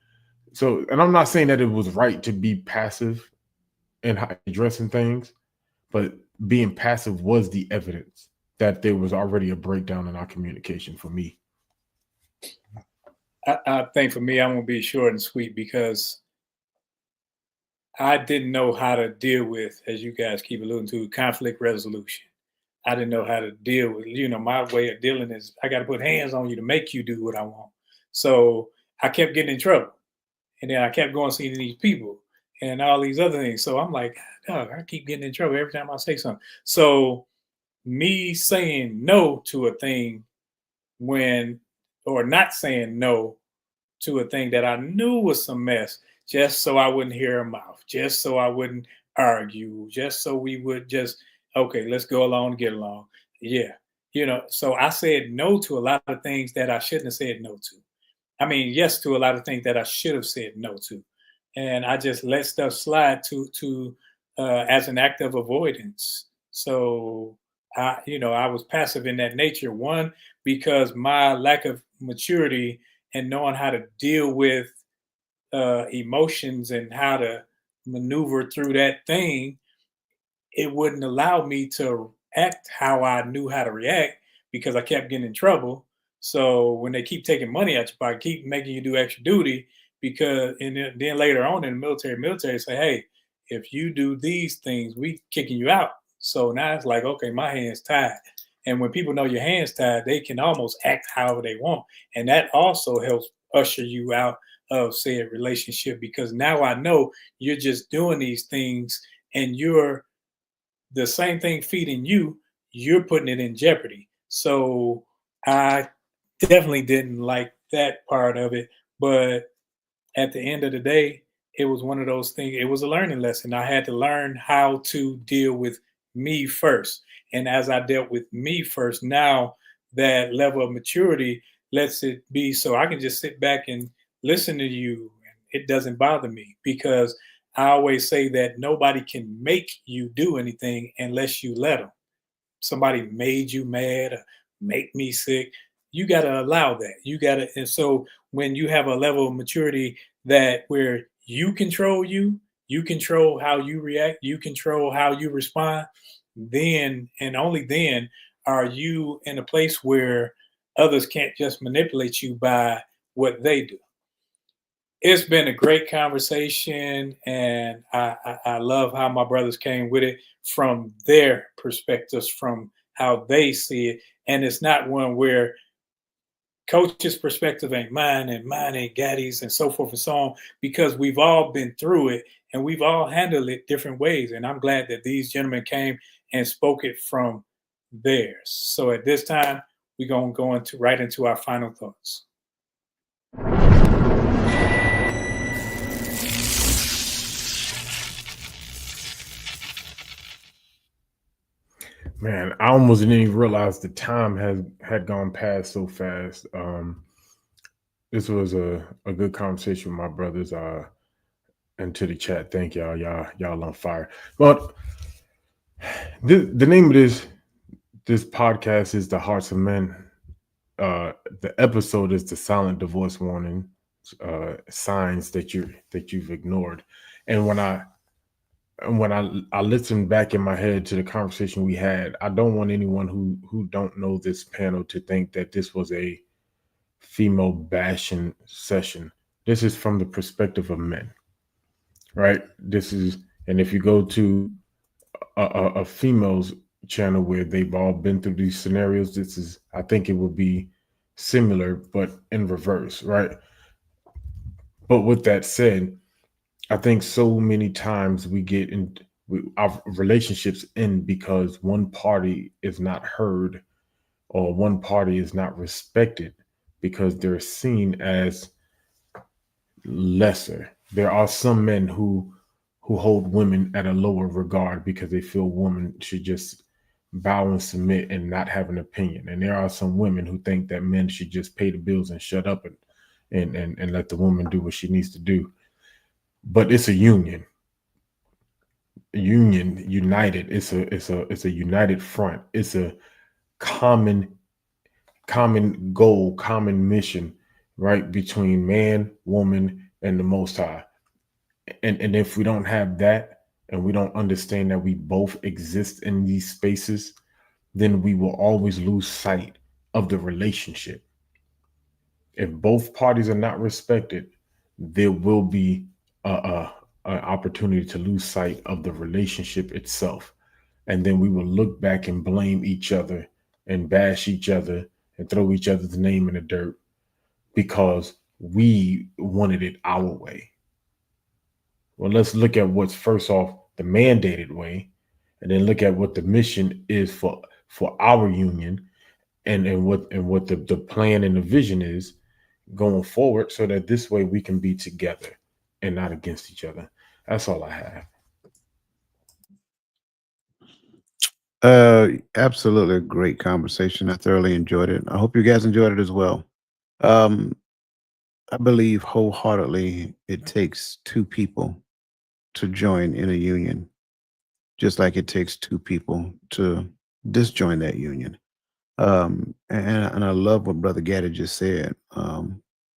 and I'm not saying that it was right to be passive in addressing things, but being passive was the evidence that there was already a breakdown in our communication for me. I think for me, I'm going to be short and sweet, because I didn't know how to deal with, as you guys keep alluding to, conflict resolution. I didn't know how to deal with, my way of dealing is I got to put hands on you to make you do what I want. So I kept getting in trouble. And then I kept going seeing these people and all these other things. So I'm like, dog, I keep getting in trouble every time I say something. So me saying no to a thing or not saying no to a thing that I knew was some mess, just so I wouldn't hear her mouth, just so I wouldn't argue, just so we would just, okay, let's go along and get along. Yeah. So I said no to a lot of things that I shouldn't have said no to. I mean, yes to a lot of things that I should have said no to. And I just let stuff slide to as an act of avoidance. So I was passive in that nature. One, because my lack of maturity and knowing how to deal with emotions and how to maneuver through that thing, it wouldn't allow me to act how I knew how to react, because I kept getting in trouble. So when they keep taking money out your pocket, keep making you do extra duty, and then later on in the military say, hey, if you do these things, we kicking you out. So now it's like, okay, my hand's tied. And when people know your hands tied, they can almost act however they want. And that also helps usher you out of said relationship, because now I know you're just doing these things and you're the same thing feeding you, you're putting it in jeopardy. So I definitely didn't like that part of it. But at the end of the day, it was one of those things. It was a learning lesson. I had to learn how to deal with me first. And as I dealt with me first, now that level of maturity lets it be so I can just sit back and listen to you. It doesn't bother me, because I always say that nobody can make you do anything unless you let them. somebody made you mad or make me sick. You got to allow that. You got to, and so when you have a level of maturity that where you control how you react, you control how you respond, then and only then are you in a place where others can't just manipulate you by what they do. It's been a great conversation, and I love how my brothers came with it from their perspectives, from how they see it. And it's not one where coach's perspective ain't mine and mine ain't Gaddy's and so forth and so on, because we've all been through it and we've all handled it different ways. And I'm glad that these gentlemen came and spoke it from theirs. So at this time, we're going to go right into our final thoughts. Man, I almost didn't even realize the time had gone past so fast. This was a good conversation with my brothers. And to the chat, thank y'all. Y'all on fire. But the name of this podcast is The Hearts of Men. The episode is the silent divorce warning, signs that you've ignored. And when I listen back in my head to the conversation we had, I don't want anyone who don't know this panel to think that this was a female bashing session. This is from the perspective of men, right? And if you go to a female's channel where they've all been through these scenarios, I think it would be similar, but in reverse, right? But with that said, I think so many times we get our relationships end because one party is not heard or one party is not respected because they're seen as lesser. There are some men who hold women at a lower regard because they feel women should just bow and submit and not have an opinion. And there are some women who think that men should just pay the bills and shut up and let the woman do what she needs to do. But it's a union. United. It's a united front. It's a common goal, common mission, right, between man, woman, and the Most High. And if we don't have that, and we don't understand that we both exist in these spaces, then we will always lose sight of the relationship. If both parties are not respected, there will be an opportunity to lose sight of the relationship itself. And then we will look back and blame each other and bash each other and throw each other's name in the dirt because we wanted it our way. Well, let's look at what's first off the mandated way, and then look at what the mission is for our union and what the plan and the vision is going forward, so that this way we can be together and not against each other. That's all I have. Absolutely a great conversation. I thoroughly enjoyed it. I hope you guys enjoyed it as well. I believe wholeheartedly it takes two people to join in a union, just like it takes two people to disjoin that union. And I love what Brother Gaddy just said,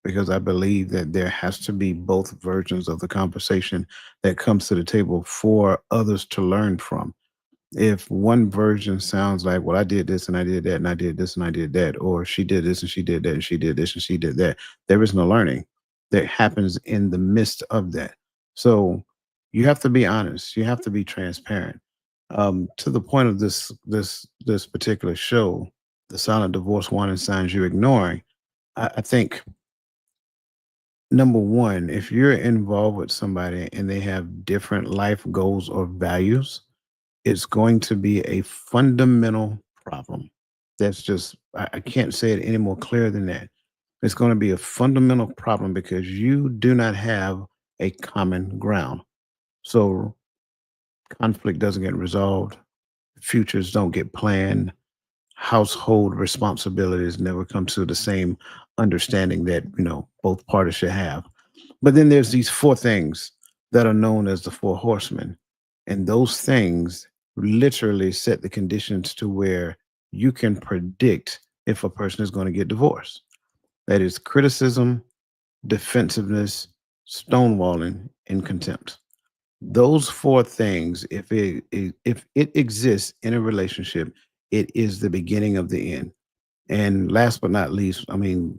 because I believe that there has to be both versions of the conversation that comes to the table for others to learn from. If one version sounds like, well, I did this and I did that and I did this and I did that, or she did this and she did that and she did this and she did that, there is no learning that happens in the midst of that. So you have to be honest. You have to be transparent. To the point of this particular show, the silent divorce warning signs you're ignoring, I think, number one, if you're involved with somebody and they have different life goals or values, it's going to be a fundamental problem. That's just, I can't say it any more clear than that. It's going to be a fundamental problem because you do not have a common ground. So conflict doesn't get resolved, futures don't get planned, household responsibilities never come to the same understanding that, both parties should have. But then there's these four things that are known as the four horsemen. And those things literally set the conditions to where you can predict if a person is going to get divorced. That is criticism, defensiveness, stonewalling, and contempt. Those four things, if it exists in a relationship, it is the beginning of the end. And last but not least, I mean,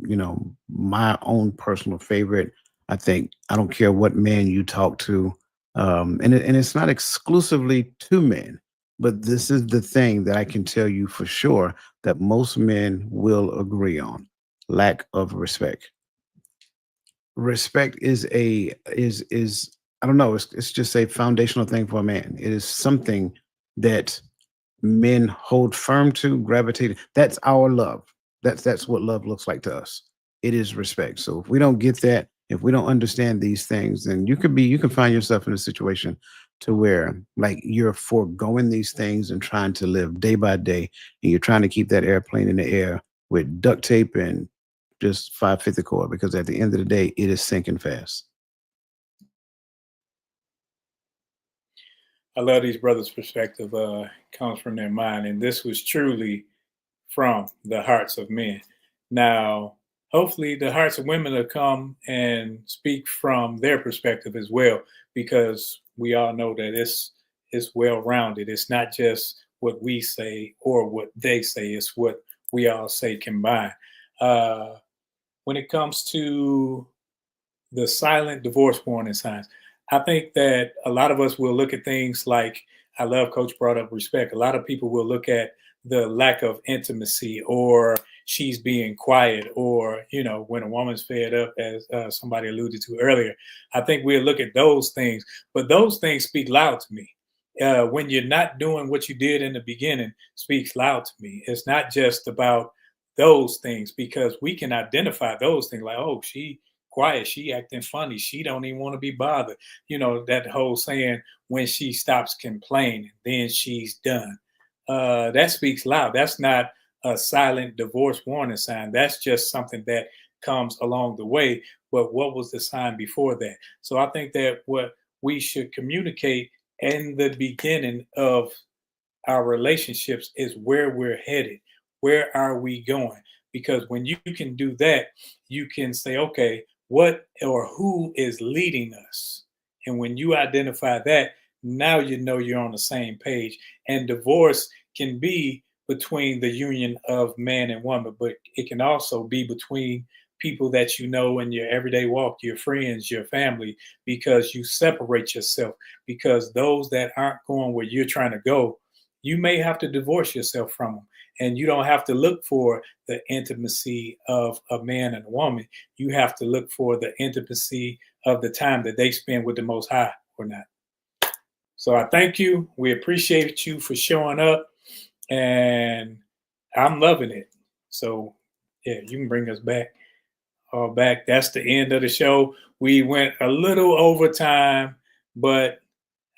my own personal favorite, I think, I don't care what man you talk to, and it's not exclusively to men, but this is the thing that I can tell you for sure that most men will agree on: lack of respect. Respect is I don't know, it's just a foundational thing for a man. It is something that men hold firm to, gravitate. That's our love. That's what love looks like to us. It is respect. So if we don't get that, if we don't understand these things, then you can find yourself in a situation to where like you're foregoing these things and trying to live day by day, and you're trying to keep that airplane in the air with duct tape and just 550 cord, because at the end of the day, it is sinking fast. I love these brothers' perspective. Comes from their mind, and this was truly from the hearts of men. Now, hopefully, the hearts of women will come and speak from their perspective as well, because we all know that it's well rounded. It's not just what we say or what they say; it's what we all say combined. Uh, when it comes to the silent divorce warning signs, I think that a lot of us will look at things like, I love Coach brought up respect. A lot of people will look at the lack of intimacy, or she's being quiet, or, when a woman's fed up, as somebody alluded to earlier. I think we'll look at those things, but those things speak loud to me. When you're not doing what you did in the beginning, speaks loud to me. It's not just about those things, because we can identify those things like, oh, she quiet, she acting funny, she don't even want to be bothered. That whole saying, when she stops complaining, then she's done. That speaks loud. That's not a silent divorce warning sign. That's just something that comes along the way. But what was the sign before that? So I think that what we should communicate in the beginning of our relationships is where we're headed. Where are we going? Because when you can do that, you can say, okay, what or who is leading us? And when you identify that, now you know you're on the same page. And divorce can be between the union of man and woman, but it can also be between people that you know in your everyday walk, your friends, your family, because you separate yourself. Because those that aren't going where you're trying to go, you may have to divorce yourself from them. And you don't have to look for the intimacy of a man and a woman. You have to look for the intimacy of the time that they spend with the Most High or not. So I thank you. We appreciate you for showing up. And I'm loving it. So, yeah, you can bring us back. All back. That's the end of the show. We went a little over time, but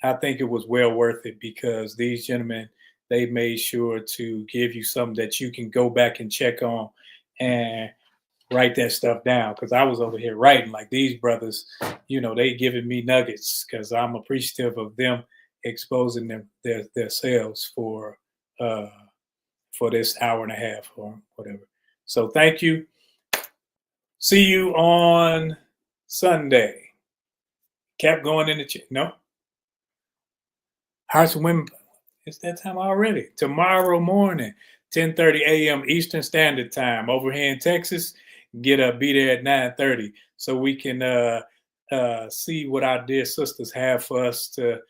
I think it was well worth it, because these gentlemen, they made sure to give you something that you can go back and check on and write that stuff down. Because I was over here writing like these brothers, they giving me nuggets, because I'm appreciative of them exposing their selves for this hour and a half or whatever. So thank you. See you on Sunday. Kept going in the no. Hearts of Women. It's that time already. Tomorrow morning, 10:30 a.m. Eastern Standard Time over here in Texas. Be there at 9:30 so we can see what our dear sisters have for us to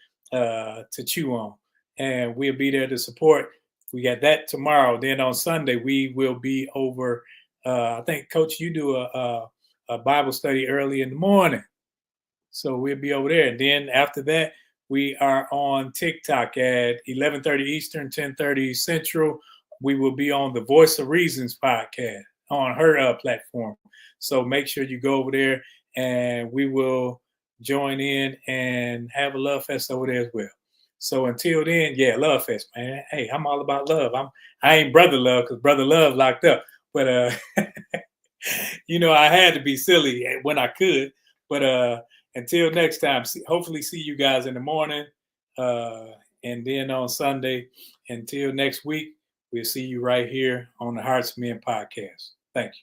chew on, and we'll be there to support. We got that tomorrow. Then on Sunday we will be over. I think, Coach, you do a Bible study early in the morning, so we'll be over there. And then after that, we are on TikTok at 11:30 Eastern, 10:30 Central. We will be on the Voice of Reasons podcast on her platform. So make sure you go over there, and we will join in and have a love fest over there as well. So until then, yeah, love fest, man. Hey, I'm all about love. I ain't brother love, because brother love locked up. But I had to be silly when I could. But until next time, hopefully see you guys in the morning. And then on Sunday, until next week, we'll see you right here on the Hearts of Men podcast. Thank you.